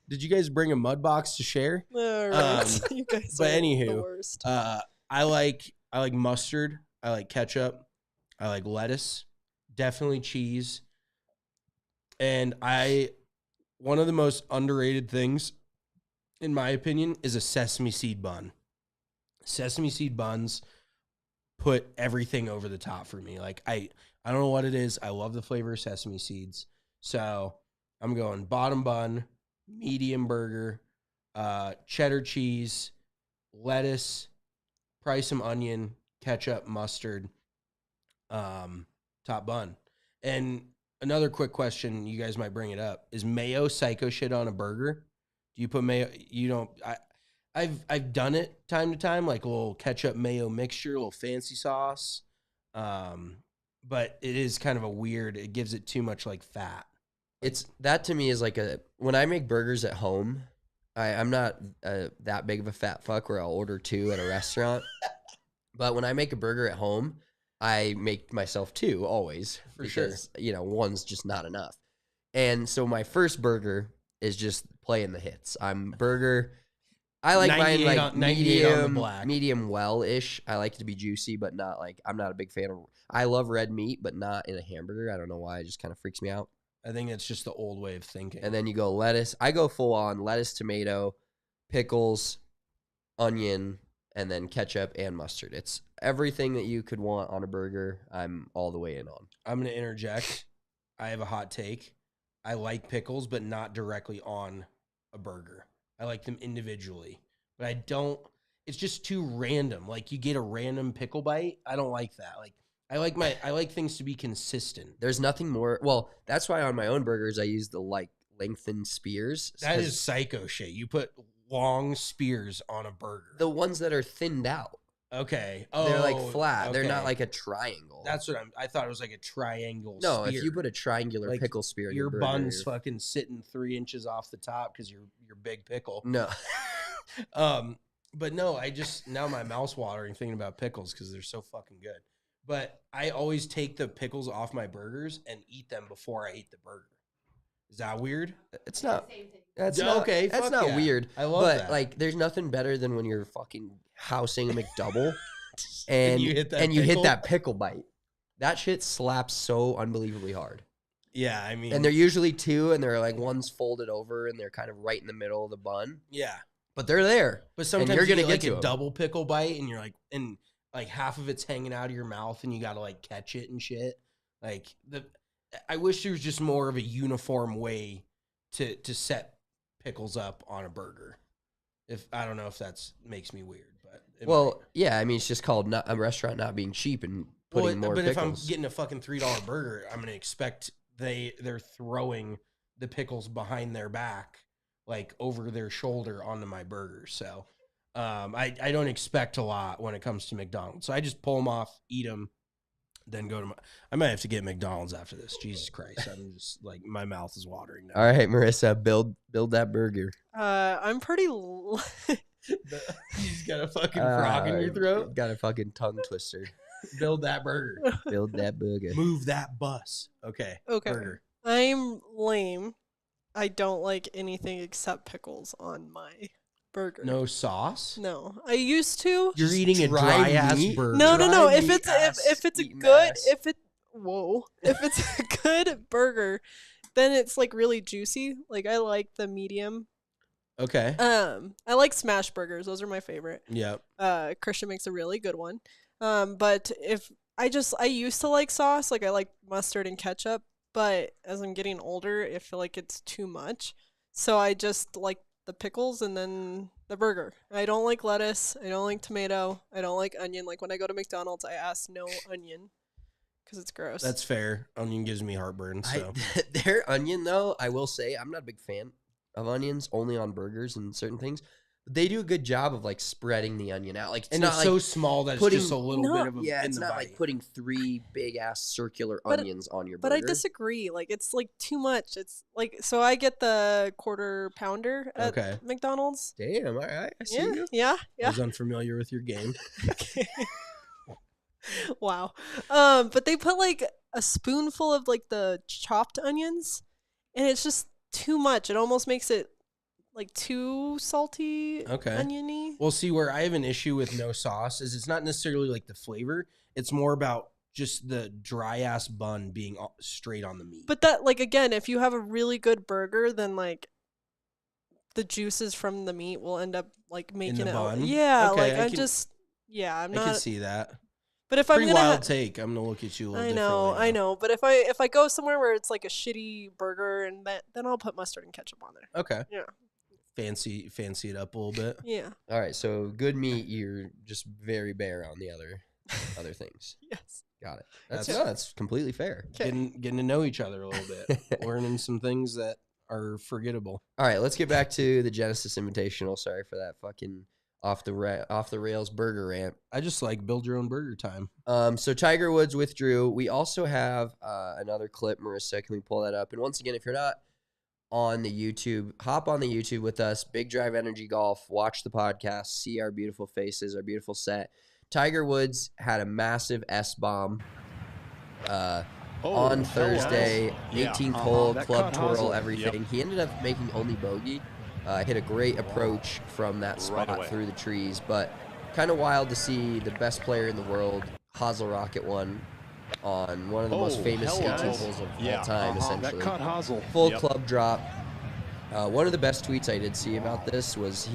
Did you guys bring a mud box to share? All right. You guys but are anywho, the worst. I like mustard. I like ketchup. I like lettuce. Definitely cheese. And one of the most underrated things, in my opinion, is a sesame seed bun. Sesame seed buns put everything over the top for me. Like I don't know what it is. I love the flavor of sesame seeds. So I'm going bottom bun, medium burger, cheddar cheese, lettuce, probably some onion, ketchup, mustard, top bun. And another quick question, you guys might bring it up, is mayo psycho shit on a burger? Do you put mayo? You don't. I've done it time to time, like a little ketchup mayo mixture, a little fancy sauce. But it is kind of a weird. It gives it too much like fat. It's that to me is like when I make burgers at home, I'm not that big of a fat fuck where I'll order two at a restaurant. But when I make a burger at home, I make myself two always. For because, one's just not enough. And so my first burger is just playing the hits. I like mine like 98 on the black. medium well-ish. I like it to be juicy, but not like, I'm not a big fan of, I love red meat, but not in a hamburger. I don't know why. It just kind of freaks me out. I think it's just the old way of thinking. And then you go lettuce. I go full on lettuce, tomato, pickles, onion, and then ketchup and mustard. It's everything that you could want on a burger. I'm all the way in on. I'm going to interject. I have a hot take. I like pickles, but not directly on a burger. I like them individually, but I don't. It's just too random. Like you get a random pickle bite. I don't like that. Like I like things to be consistent. There's nothing more. Well, that's why on my own burgers I use the lengthened spears. That is psycho shit. You put long spears on a burger. The ones that are thinned out. Okay. They're like flat. Okay. They're not like a triangle. That's what I thought it was like a triangle. No, spear. If you put a triangular Like, pickle spear in your burger, bun's fucking sitting 3 inches off the top because you're big pickle. No. But no, now my mouth's watering thinking about pickles because they're so fucking good. But I always take the pickles off my burgers and eat them before I eat the burger. Is that weird? It's not. That's Yeah, not okay, That's fuck not yeah. weird. I love but that. like, there's nothing better than when you're fucking housing a McDouble and you hit that and you hit pickle? that pickle bite. That shit slaps so unbelievably hard. Yeah, I mean, And they're usually two, and they're like one's folded over, and they're kind of right in the middle of the bun. yeah. But they're there. But sometimes you're you gonna get like get to a 'em. double pickle bite, and you're like half of it's hanging out of your mouth, and you got to like catch it and shit. Like I wish there was just more of a uniform way to set pickles up on a burger. If I don't know if that's makes me weird, but Well, yeah, I mean, it's just called not a restaurant not being cheap and putting more but pickles. if I'm getting a fucking $3 burger, I'm gonna expect they're throwing the pickles behind their back, like over their shoulder onto my burger. So I don't expect a lot when it comes to McDonald's. So I just pull them off, eat them, then go to I might have to get McDonald's after this. Jesus Christ. I'm just like, my mouth is watering now. All right, Marissa, build that burger. I'm pretty. You just got a fucking frog in your throat. Got a fucking tongue twister. Build that burger. Build that burger. Move that bus. Okay. Okay. Burger. I'm lame. I don't like anything except pickles on my burger. No sauce? No, I used to. You're eating a dry dry ass meat? burger. No. dry If meat it's ass if it's a eating good ass. if it's a good burger, then it's like really juicy. Like I like the medium. Okay. I like smash burgers. Those are my favorite. Yep. Christian makes a really good one. But if I used to like sauce, like I like mustard and ketchup, but as I'm getting older, I feel like it's too much. So I just like the pickles and then the burger. I don't like lettuce. I don't like tomato. I don't like onion. Like when I go to McDonald's, I ask no onion because it's gross. That's fair. Onion gives me heartburn. So Their onion, though, I will say, I'm not a big fan of onions, only on burgers and certain things. But they do a good job of like spreading the onion out. Like it's and not it's like so small that it's just a little bit of a yeah, in it's the not bite. like putting 3 big ass circular onions on your burger. But I disagree. Like it's like too much. It's like so I get the quarter pounder at McDonald's. Damn, all right, I see you. Yeah. I was unfamiliar with your game. Wow. But they put like a spoonful of like the chopped onions, and it's just too much. It almost makes it like too salty, oniony. Well, see, where I have an issue with no sauce is it's not necessarily like the flavor. It's more about just the dry ass bun being straight on the meat. But that, like, again, if you have a really good burger, then like the juices from the meat will end up like making in the it. Bun? Yeah, Okay, like I'm not. I can see that. But if Pretty I'm gonna wild take. I'm gonna look at you a little differently. I know. But if I go somewhere where it's like a shitty burger and then I'll put mustard and ketchup on there. Okay. Yeah. Fancy it up a little bit. Yeah. All right, so good meat, you're just very bare on the other things. Yes. Got it. That's completely fair. Getting to know each other a little bit, learning some things that are forgettable. All right, let's get back to the Genesis Invitational. Sorry for that fucking off the rails burger rant. I just like build your own burger time. So Tiger Woods withdrew. We also have another clip. Marissa, can we pull that up? And once again, if you're not on the YouTube, hop on the YouTube with us. Big Drive Energy Golf. Watch the podcast. See our beautiful faces, our beautiful set. Tiger Woods had a massive S-bomb on Thursday. 18th hole, club twirl, everything. Yep. He ended up making only bogey. Hit a great approach from that spot through the trees. But kind of wild to see the best player in the world, Hazel Rocket, won on one of the most famous 18 holes of all time, essentially. Full club drop. One of the best tweets I did see about this was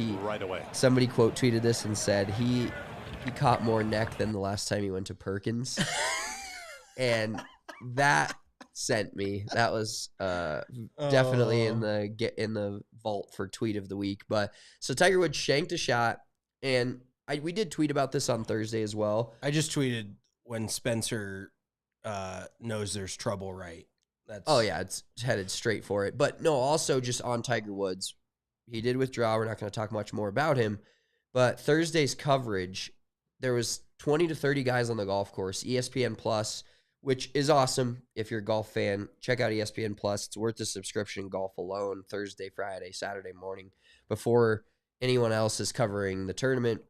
somebody quote tweeted this and said he caught more neck than the last time he went to Perkins. And that sent me. That was definitely in the vault for tweet of the week. But so Tiger Woods shanked a shot, and we did tweet about this on Thursday as well. I just tweeted when Spencer knows there's trouble, right? It's headed straight for it. But no, also just on Tiger Woods, he did withdraw. We're not going to talk much more about him. But Thursday's coverage, there was 20 to 30 guys on the golf course, ESPN Plus, which is awesome. If you're a golf fan, check out ESPN Plus. It's worth the subscription, golf alone, Thursday, Friday, Saturday morning, before anyone else is covering the tournament.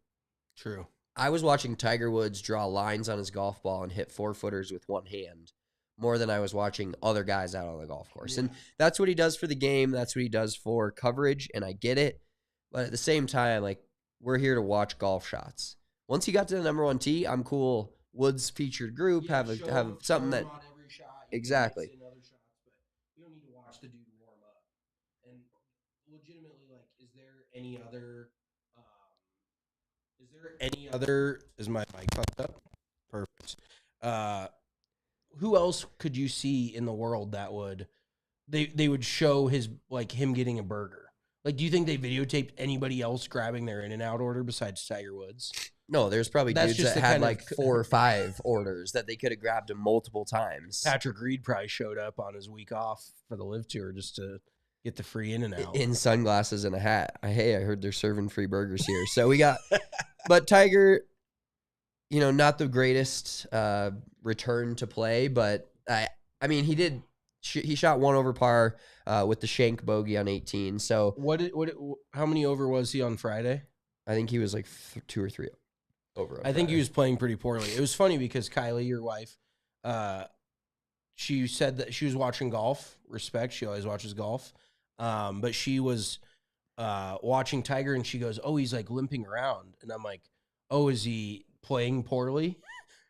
True. I was watching Tiger Woods draw lines on his golf ball and hit 4-footers with one hand more than I was watching other guys out on the golf course. Yeah. And that's what he does for the game. That's what he does for coverage, and I get it. But at the same time, like, we're here to watch golf shots. Once he got to the number one tee, I'm cool. Woods featured group, have something that exactly. Shots, but you don't need to watch the dude warm up. And legitimately, like, is there any other? Is my mic fucked up? Perfect. Who else could you see in the world that would they would show him getting a burger? Like, do you think they videotaped anybody else grabbing their In-N-Out order besides Tiger Woods? No, there's probably dudes that had like 4 or 5 orders that they could have grabbed him multiple times. Patrick Reed probably showed up on his week off for the Live Tour just to get the free In-N-Out. In sunglasses and a hat. I heard they're serving free burgers here. So we got, but Tiger, not the greatest return to play, but I mean, he shot 1 over par with the shank bogey on 18. So how many over was he on Friday? I think he was like 2 or 3 over. I think he was playing pretty poorly. It was funny because Kylie, your wife, she said that she was watching golf. Respect, she always watches golf. But she was watching Tiger, and she goes, "Oh, he's like limping around," and I'm like, "Oh, is he playing poorly?"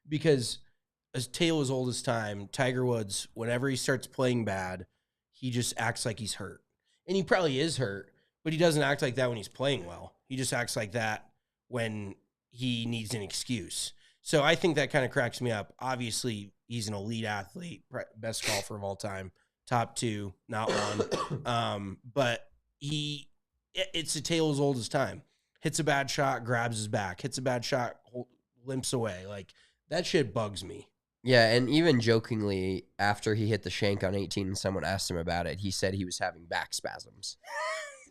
Because as tale as old as time, Tiger Woods, whenever he starts playing bad, he just acts like he's hurt, and he probably is hurt, but he doesn't act like that when he's playing well. He just acts like that when he needs an excuse. So I think that kind of cracks me up. Obviously, He's an elite athlete, best golfer of all time, top 2, not 1. But it's a tale as old as time. Hits a bad shot, grabs his back. Hits a bad shot, limps away. Like, that shit bugs me. Yeah, and even jokingly, after he hit the shank on 18 and someone asked him about it, he said he was having back spasms.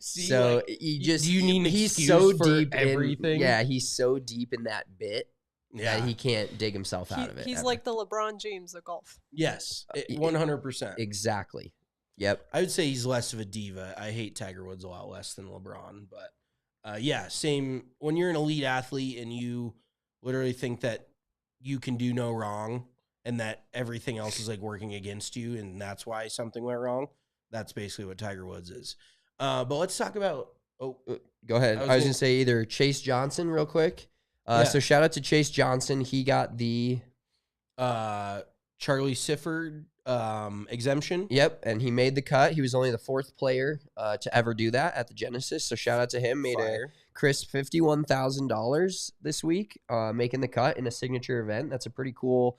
See, so like, he just do you need an he's excuse so for deep everything? he's so deep in that bit that he can't dig himself out of it. He's ever. like the LeBron James of golf. Yes, 100%. Exactly. Yep. I would say he's less of a diva. I hate Tiger Woods a lot less than LeBron, but yeah, same. When you're an elite athlete and you literally think that you can do no wrong and that everything else is like working against you and that's why something went wrong, that's basically what Tiger Woods is. But let's talk about go ahead. I was going to say either Chase Johnson real quick. So shout out to Chase Johnson. He got the Charlie Sifford exemption. Yep, and he made the cut. He was only the 4th player to ever do that at the Genesis. So shout out to him. Made a crisp $51,000 this week, making the cut in a signature event. That's a pretty cool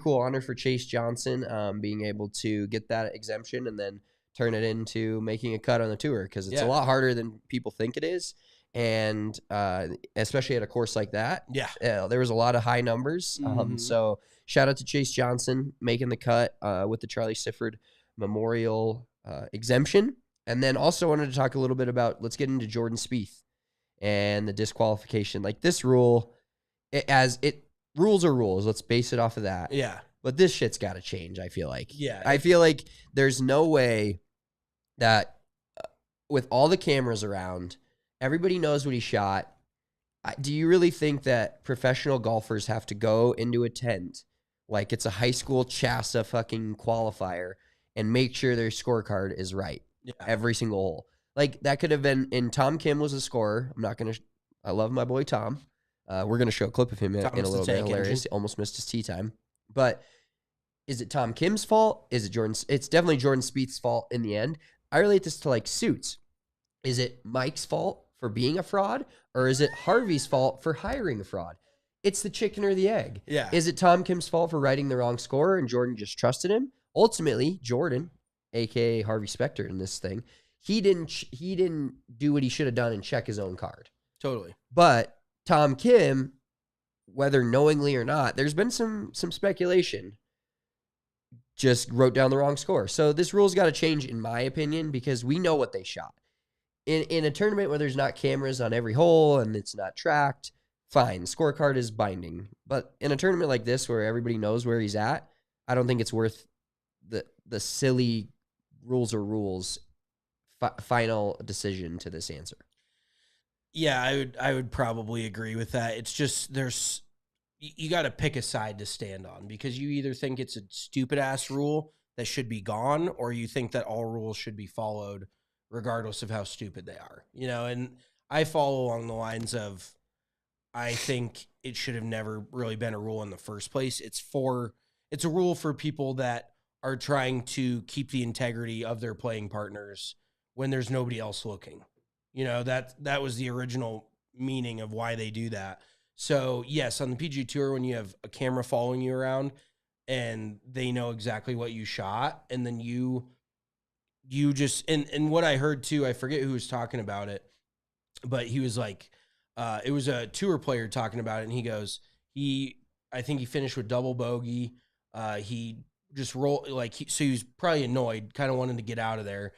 honor for Chase Johnson, being able to get that exemption and then turn it into making a cut on the tour, because it's a lot harder than people think it is. And especially at a course like that, there was a lot of high numbers. So shout out to Chase Johnson making the cut with the Charlie Sifford Memorial exemption. And then also wanted to talk a little bit about, let's get into Jordan Spieth and the disqualification. Like, this rule, rules are rules. Let's base it off of that. Yeah. But this shit's got to change, I feel like. Yeah. I feel like there's no way that with all the cameras around, everybody knows what he shot. Do you really think that professional golfers have to go into a tent like it's a high school CHASA fucking qualifier and make sure their scorecard is right every single hole? Like, that could have been, and Tom Kim was a scorer. I love my boy Tom. We're going to show a clip of him in a little bit. Hilarious. He almost missed his tee time. But is it Tom Kim's fault? Is it Jordan? It's definitely Jordan Spieth's fault in the end. I relate this to like suits. Is it Mike's fault for being a fraud, or is it Harvey's fault for hiring a fraud? It's the chicken or the egg. Yeah. Is it Tom Kim's fault for writing the wrong score and Jordan just trusted him? Ultimately, Jordan, aka Harvey Specter in this thing, he didn't do what he should have done and check his own card. Totally. But Tom Kim, whether knowingly or not, there's been some speculation, just wrote down the wrong score. So this rule's got to change, in my opinion, because we know what they shot. In a tournament where there's not cameras on every hole and it's not tracked, fine, scorecard is binding. But in a tournament like this where everybody knows where he's at, I don't think it's worth the silly rules final decision to this answer. Yeah, I would probably agree with that. It's just you got to pick a side to stand on, because you either think it's a stupid ass rule that should be gone, or you think that all rules should be followed regardless of how stupid they are. And I follow along the lines of, I think it should have never really been a rule in the first place. It's a rule for people that are trying to keep the integrity of their playing partners when there's nobody else looking. That was the original meaning of why they do that. So yes, on the PGA Tour, when you have a camera following you around and they know exactly what you shot, and then you just, and what I heard too, I forget who was talking about it, but he was like, it was a tour player talking about it, and he goes, I think he finished with double bogey. He just rolled, so he was probably annoyed, kind of wanted to get out of there.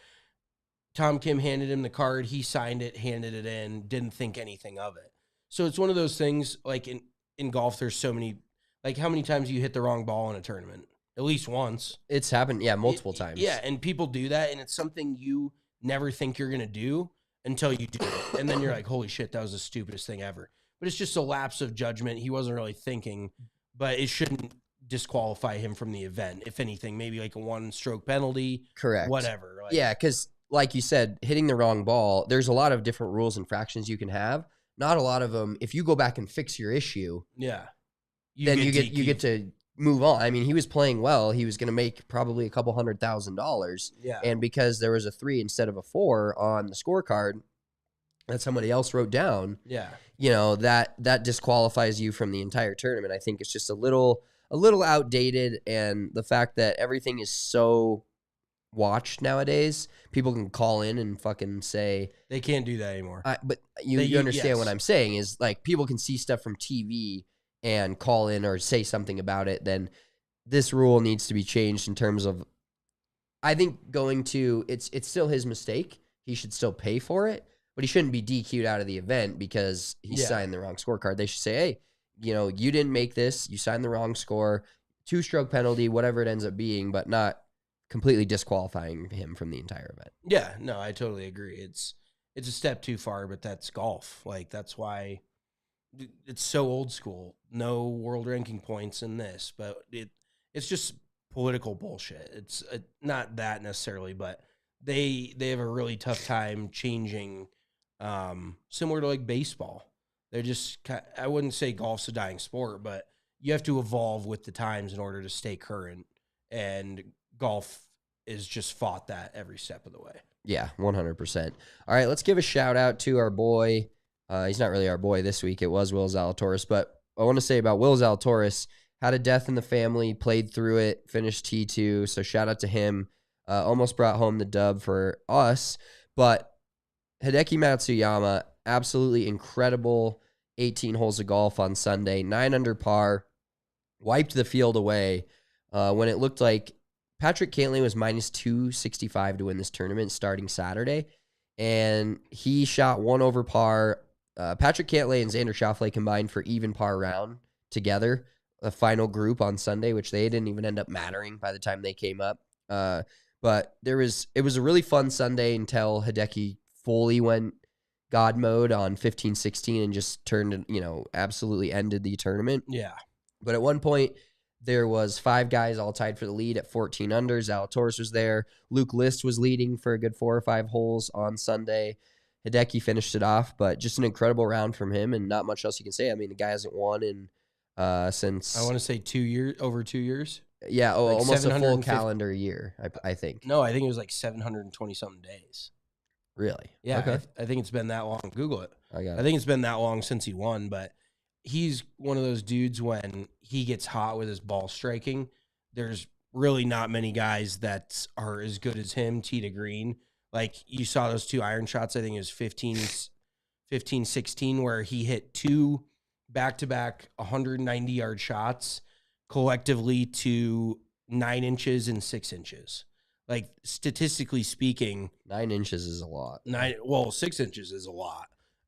Tom Kim handed him the card. He signed it, handed it in, didn't think anything of it. So it's one of those things, like in golf, there's so many, like how many times you hit the wrong ball in a tournament? At least once. It's happened, multiple times. Yeah, and people do that, and it's something you never think you're going to do until you do it. And then you're like, holy shit, that was the stupidest thing ever. But it's just a lapse of judgment. He wasn't really thinking, but it shouldn't disqualify him from the event. If anything, maybe like a 1-stroke penalty. Correct. Whatever. Yeah, because like you said, hitting the wrong ball, there's a lot of different rules and fractions you can have. Not a lot of them. If you go back and fix your issue, then you get to move on. I mean, he was playing well. He was going to make probably a couple $100,000. Yeah. And because there was a 3 instead of a 4 on the scorecard that somebody else wrote down, that disqualifies you from the entire tournament. I think it's just a little a little outdated, and the fact that everything is so watched nowadays, people can call in and fucking say They can't do that anymore. but you understand what yes. I'm saying is like people can see stuff from TV and call in or say something about it. Then this rule needs to be changed in terms of, I think going to it's still his mistake. He should still pay for it, but he shouldn't be DQ'd out of the event because he signed the wrong scorecard. They should say, hey, you didn't make this. You signed the wrong score, 2-stroke penalty, whatever it ends up being, but not completely disqualifying him from the entire event. Yeah, no, I totally agree. It's a step too far, but that's golf. Like, that's why it's so old school. No world ranking points in this, but it's just political bullshit. It's not that necessarily, but they have a really tough time changing, similar to like baseball. They're just, I wouldn't say golf's a dying sport, but you have to evolve with the times in order to stay current, and golf is just fought that every step of the way. Yeah, 100%. All right, let's give a shout out to our boy. He's not really our boy this week. It was Will Zalatoris, but I want to say about Will Zalatoris, had a death in the family, played through it, finished T2, so shout out to him. Almost brought home the dub for us, but Hideki Matsuyama, absolutely incredible 18 holes of golf on Sunday, 9 under par, wiped the field away when it looked like Patrick Cantlay was minus 265 to win this tournament starting Saturday, and he shot 1 over par. Patrick Cantlay and Xander Schauffele combined for even par round together, the final group on Sunday, which they didn't even end up mattering by the time they came up. But it was a really fun Sunday until Hideki fully went God mode on 15-16 and just turned, absolutely ended the tournament. Yeah. But at one point, there was 5 guys all tied for the lead at 14 under. Zalatoris was there. Luke List was leading for a good 4 or 5 holes on Sunday. Hideki finished it off, but just an incredible round from him, and not much else you can say. I mean, the guy hasn't won in since... I want to say 2 years, over 2 years. Yeah, like almost a full calendar year, I think. No, I think it was like 720-something days. Really? Yeah, Okay. I think it's been that long. Google it. I think it's been that long since he won, but he's one of those dudes when he gets hot with his ball striking, there's really not many guys that are as good as him, tee to green. Like, you saw those 2 iron shots, I think it was 15-16, where he hit 2 back-to-back 190-yard shots collectively to 9 inches and 6 inches. Like, statistically speaking, 9 inches is a lot. 6 inches is a lot.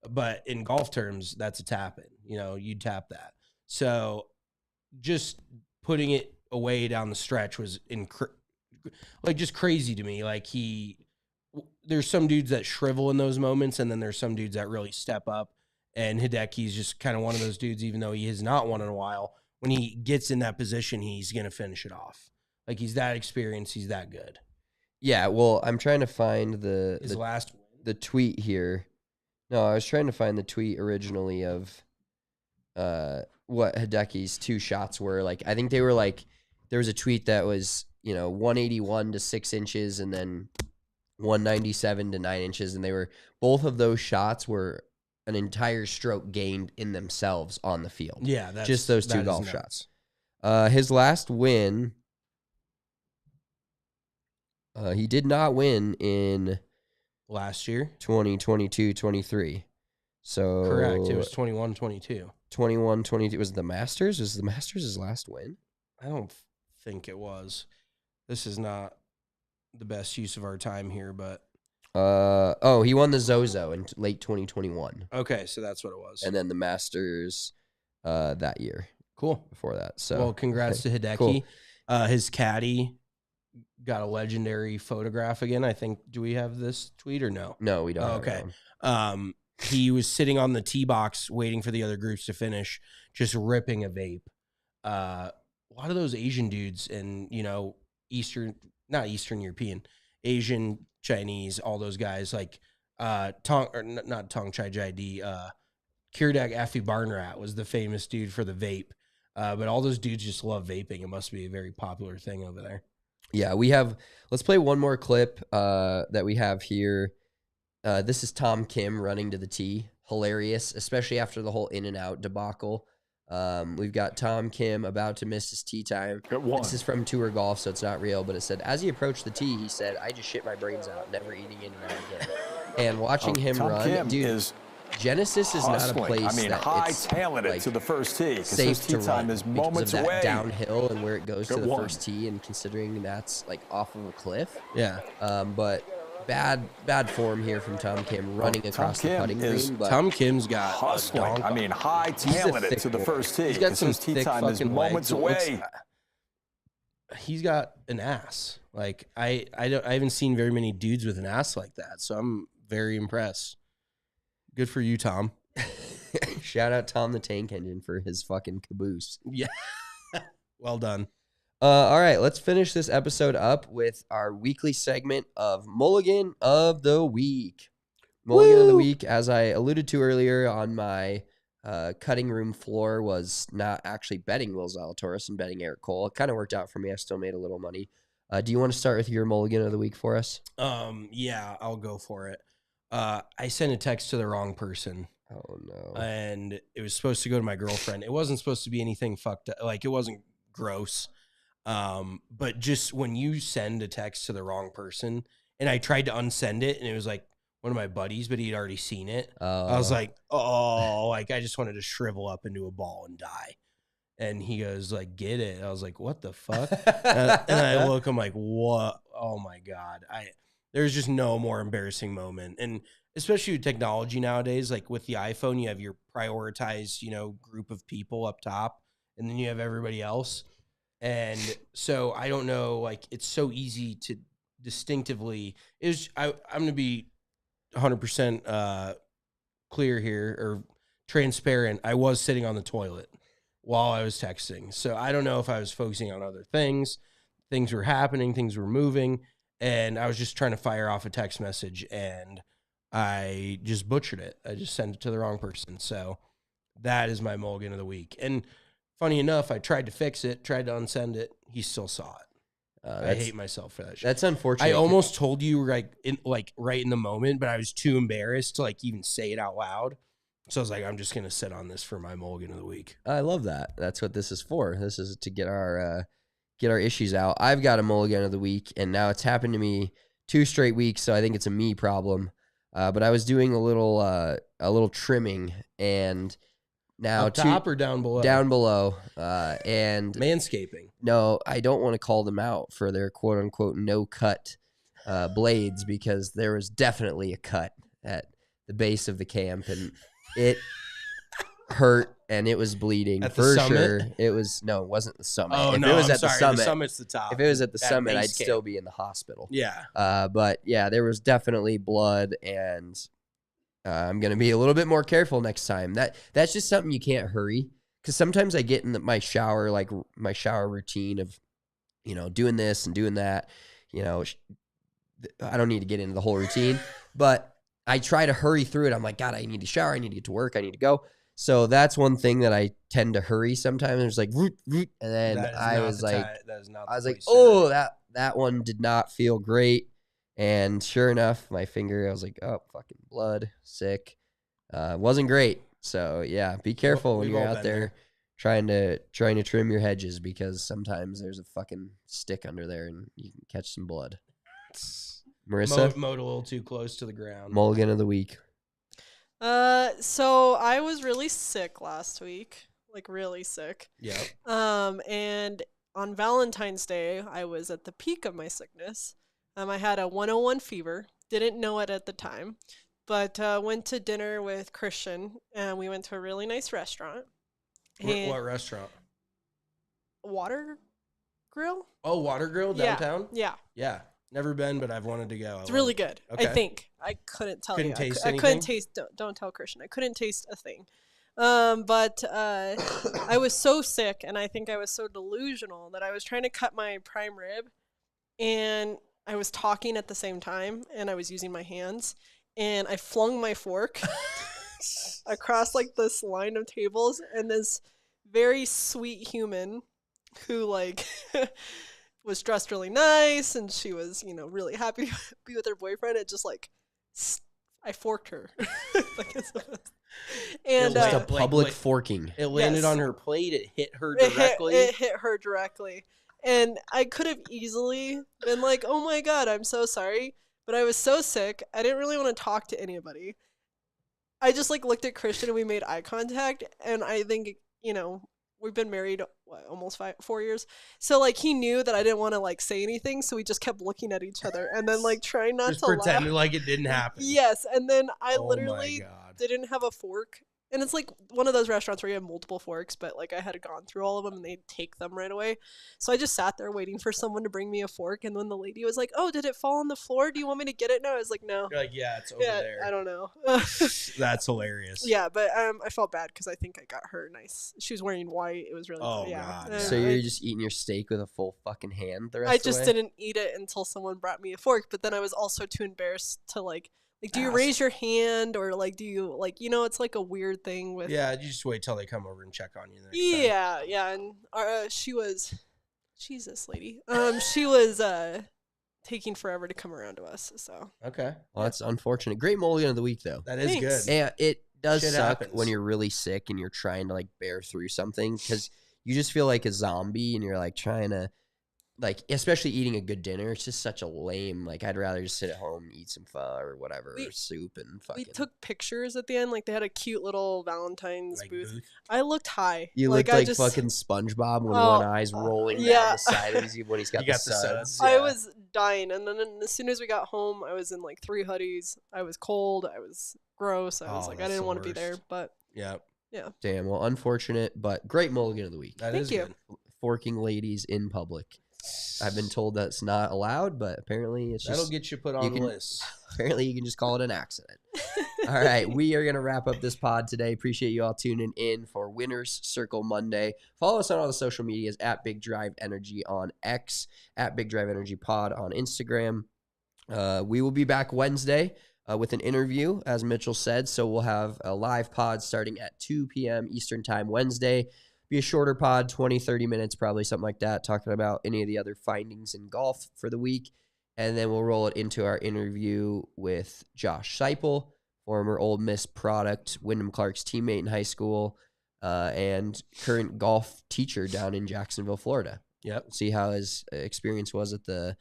But in golf terms, that's a tap-in. You'd tap that. So just putting it away down the stretch was just crazy to me. Like, there's some dudes that shrivel in those moments, and then there's some dudes that really step up. And Hideki's just kind of one of those dudes, even though he has not won in a while. When he gets in that position, he's going to finish it off. Like, he's that experienced. He's that good. Yeah, well, I'm trying to find His last win. The tweet here. No, I was trying to find the tweet originally of what Hideki's 2 shots were. Like, I think they were like, there was a tweet that was, 181 to 6 inches and then 197 to 9 inches. And both of those shots were an entire stroke gained in themselves on the field. Yeah, just those 2 golf shots. His last win, he did not win in last year, 2022-23. So correct. It was 21-22. 21-22 was the Masters. Was the Masters his last win? I don't think it was. This is not the best use of our time here, but he won the Zozo in late 2021. Okay, so that's what it was. And then the Masters that year. Cool. Before that. So well, congrats to Hideki. Cool. His caddy got a legendary photograph again. I think, do we have this tweet or no? No, we don't. Okay. He was sitting on the tee box waiting for the other groups to finish, just ripping a vape. A lot of those Asian dudes and, not Eastern European, Asian, Chinese, all those guys like not Tong Chai Jai D, Kirdak Afi Barnrat was the famous dude for the vape. But all those dudes just love vaping. It must be a very popular thing over there. Yeah, let's play one more clip that we have here. This is Tom Kim running to the tee. Hilarious, especially after the whole in and out debacle. We've got Tom Kim about to miss his tee time. This is from Tour Golf, so it's not real, but it said, as he approached the tee, he said, I just shit my brains out, never eating In-N-Out again. And watching him Tom run, Kim dude, is Genesis is not a place that it's talented to the first tee. safe to run is because of that away. downhill and where it goes to the first tee, and considering that's like off of a cliff. Yeah. But bad form here from Tom Kim running across the putting green. But Tom Kim's got hustling. High talented to the first tee. He's got some tee thick time is fucking moments legs. away. He's got an ass. Like I haven't seen very many dudes with an ass like that, so I'm very impressed. Good for you, Tom. Shout out Tom the Tank Engine for his fucking caboose. Yeah. Well done. All right, let's finish this episode up with our weekly segment of Mulligan of the Week. Mulligan of the Week, as I alluded to earlier on my cutting room floor, was not actually betting Will Zalatoris and betting Eric Cole. It kind of worked out for me. I still made a little money. Do you want to start with your Mulligan of the Week for us? Yeah, I'll go for it. I sent a text to the wrong person. Oh, no. And it was supposed to go to my girlfriend. It wasn't supposed to be anything fucked up. Like, it wasn't gross. But just when you send a text to the wrong person, and I tried to unsend it, and it was like one of my buddies, but he'd already seen it. I was like, oh, like I just wanted to shrivel up into a ball and die. And he goes like, get it. I was like, what the fuck? And I look, I'm like, what? Oh my God. There's just no more embarrassing moment. And especially with technology nowadays, like with the iPhone, you have your prioritized, group of people up top, and then you have everybody else. And so I don't know, like it's so easy to distinctively I'm going to be 100% clear here or transparent. I was sitting on the toilet while I was texting. So I don't know if I was focusing on other things. Things were happening, things were moving, and I was just trying to fire off a text message, and I just butchered it. I just sent it to the wrong person. So that is my Mulligan of the Week. And funny enough, I tried to fix it, tried to unsend it. He still saw it. I hate myself for that shit. That's unfortunate. I almost told you right in the moment, but I was too embarrassed to even say it out loud. So I was like, I'm just going to sit on this for my Mulligan of the Week. I love that. That's what this is for. This is to get our issues out. I've got a Mulligan of the Week, and now it's happened to me 2 straight weeks, so I think it's a me problem. But I was doing a little trimming, and now up top or down below? Down below. And manscaping. No, I don't want to call them out for their quote unquote no cut blades, because there was definitely a cut at the base of the camp, and it hurt and it was bleeding at for sure. It wasn't the summit. Oh, if no, it was I'm at sorry. the summit, The summit's the top. If it was at the At summit, I'd base camp. still be in the hospital. Yeah. But yeah, there was definitely blood, and I'm gonna be a little bit more careful next time. That's just something you can't hurry, because sometimes I get in my shower, like my shower routine of, doing this and doing that. I don't need to get into the whole routine, but I try to hurry through it. I'm like, God, I need to shower. I need to get to work. I need to go. So that's one thing that I tend to hurry sometimes. It's like, root, and then I was like, oh, that one did not feel great. And sure enough, my finger, I was like, oh, fucking blood, sick. Wasn't great. So yeah, be careful when you're out there trying to trim your hedges, because sometimes there's a fucking stick under there and you can catch some blood. Marissa? Mowed a little too close to the ground. Mulligan of the Week. So I was really sick last week, like really sick. Yeah. And on Valentine's Day, I was at the peak of my sickness. I had a 101 fever. Didn't know it at the time, but went to dinner with Christian, and we went to a really nice restaurant. What restaurant? Water Grill. Oh, Water Grill downtown? Yeah. Yeah. Never been, but I've wanted to go. It's really good. Okay. I think. I couldn't tell you. Taste I anything? couldn't taste. Don't tell Christian. I couldn't taste a thing. But I was so sick, and I think I was so delusional that I was trying to cut my prime rib, and I was talking at the same time, and I was using my hands, and I flung my fork across this line of tables, and this very sweet human who was dressed really nice, and she was, really happy to be with her boyfriend. It just I forked her. And Just a Like- public like- forking. It landed Yes. on her plate. It hit her it directly. hit her directly. And I could have easily been like, oh my God, I'm so sorry. But I was so sick. I didn't really want to talk to anybody. I just like looked at Christian and we made eye contact. And I think, we've been married, almost 4 years. So like he knew that I didn't want to like say anything. So we just kept looking at each other and then like trying not Just to pretending laugh. like it didn't happen. Yes. And then I Oh my literally God. didn't have a fork. And it's like one of those restaurants where you have multiple forks, but like I had gone through all of them and they'd take them right away. So I just sat there waiting for someone to bring me a fork. And when the lady was like, oh, did it fall on the floor? Do you want me to get it now? I was like, no. You're like, yeah, it's over Yeah, there. I don't know. That's hilarious. Yeah, but I felt bad because I think I got her nice. She was wearing white. It was really Oh, yeah. God. And So I- you're just eating your steak with a full fucking hand the rest I of the just way? didn't eat it until someone brought me a fork. But then I was also too embarrassed to like do you Ask. raise your hand or like do you like it's like a weird thing with Yeah, you just wait till they come over and check on you the next time. Yeah, and she was, Jesus, lady. She was taking forever to come around to us. So Okay. Well, that's unfortunate. Great mulligan of the week, though. That is Thanks. good. Yeah, it does Shit suck happens. when you're really sick and you're trying to like bear through something because you just feel like a zombie and you're like trying to especially eating a good dinner. It's just such a lame. Like I'd rather just sit at home, eat some pho or whatever, or soup and fucking. we took pictures at the end. Like they had a cute little Valentine's Like booth. booth. I looked high. You like, looked I like just, fucking SpongeBob when Oh, one eye's rolling down yeah. the side of his when he's got You the got the suds. suds. I Yeah. was dying, and then as soon as we got home, I was in like 3 hoodies. I was cold. I was gross. I was Oh, like, I that's didn't the want to be there, worst. but Yep. Damn. Well, unfortunate, but great mulligan of the week. That Thank is you. good. Forking ladies in public. I've been told that's not allowed, but apparently it's That'll just get you put on you the can- list. apparently you can just call it an accident. All right, we are going to wrap up this pod today. Appreciate you all tuning in for Winners Circle Monday. Follow us on all the social medias at Big Drive Energy on X, at Big Drive Energy Pod on Instagram. We will be back Wednesday with an interview, as Mitchell said. So we'll have a live pod starting at 2 p.m. Eastern Time Wednesday. Be a shorter pod, 20, 30 minutes, probably something like that, talking about any of the other findings in golf for the week. And then we'll roll it into our interview with Josh Seipel, former Ole Miss product, Wyndham Clark's teammate in high school, and current golf teacher down in Jacksonville, Florida. Yep. See how his experience was at the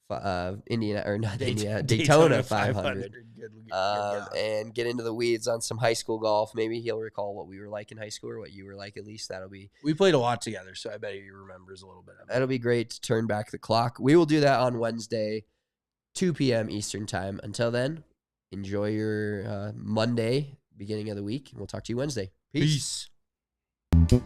Daytona 500. Good guy. And get into the weeds on some high school golf. Maybe he'll recall what we were like in high school or what you were like. At least We played a lot together, so I bet he remembers a little bit of it. that'll be great to turn back the clock. We will do that on Wednesday, 2 p.m. Eastern Time. Until then, enjoy your Monday, beginning of the week, and we'll talk to you Wednesday. Peace. Peace.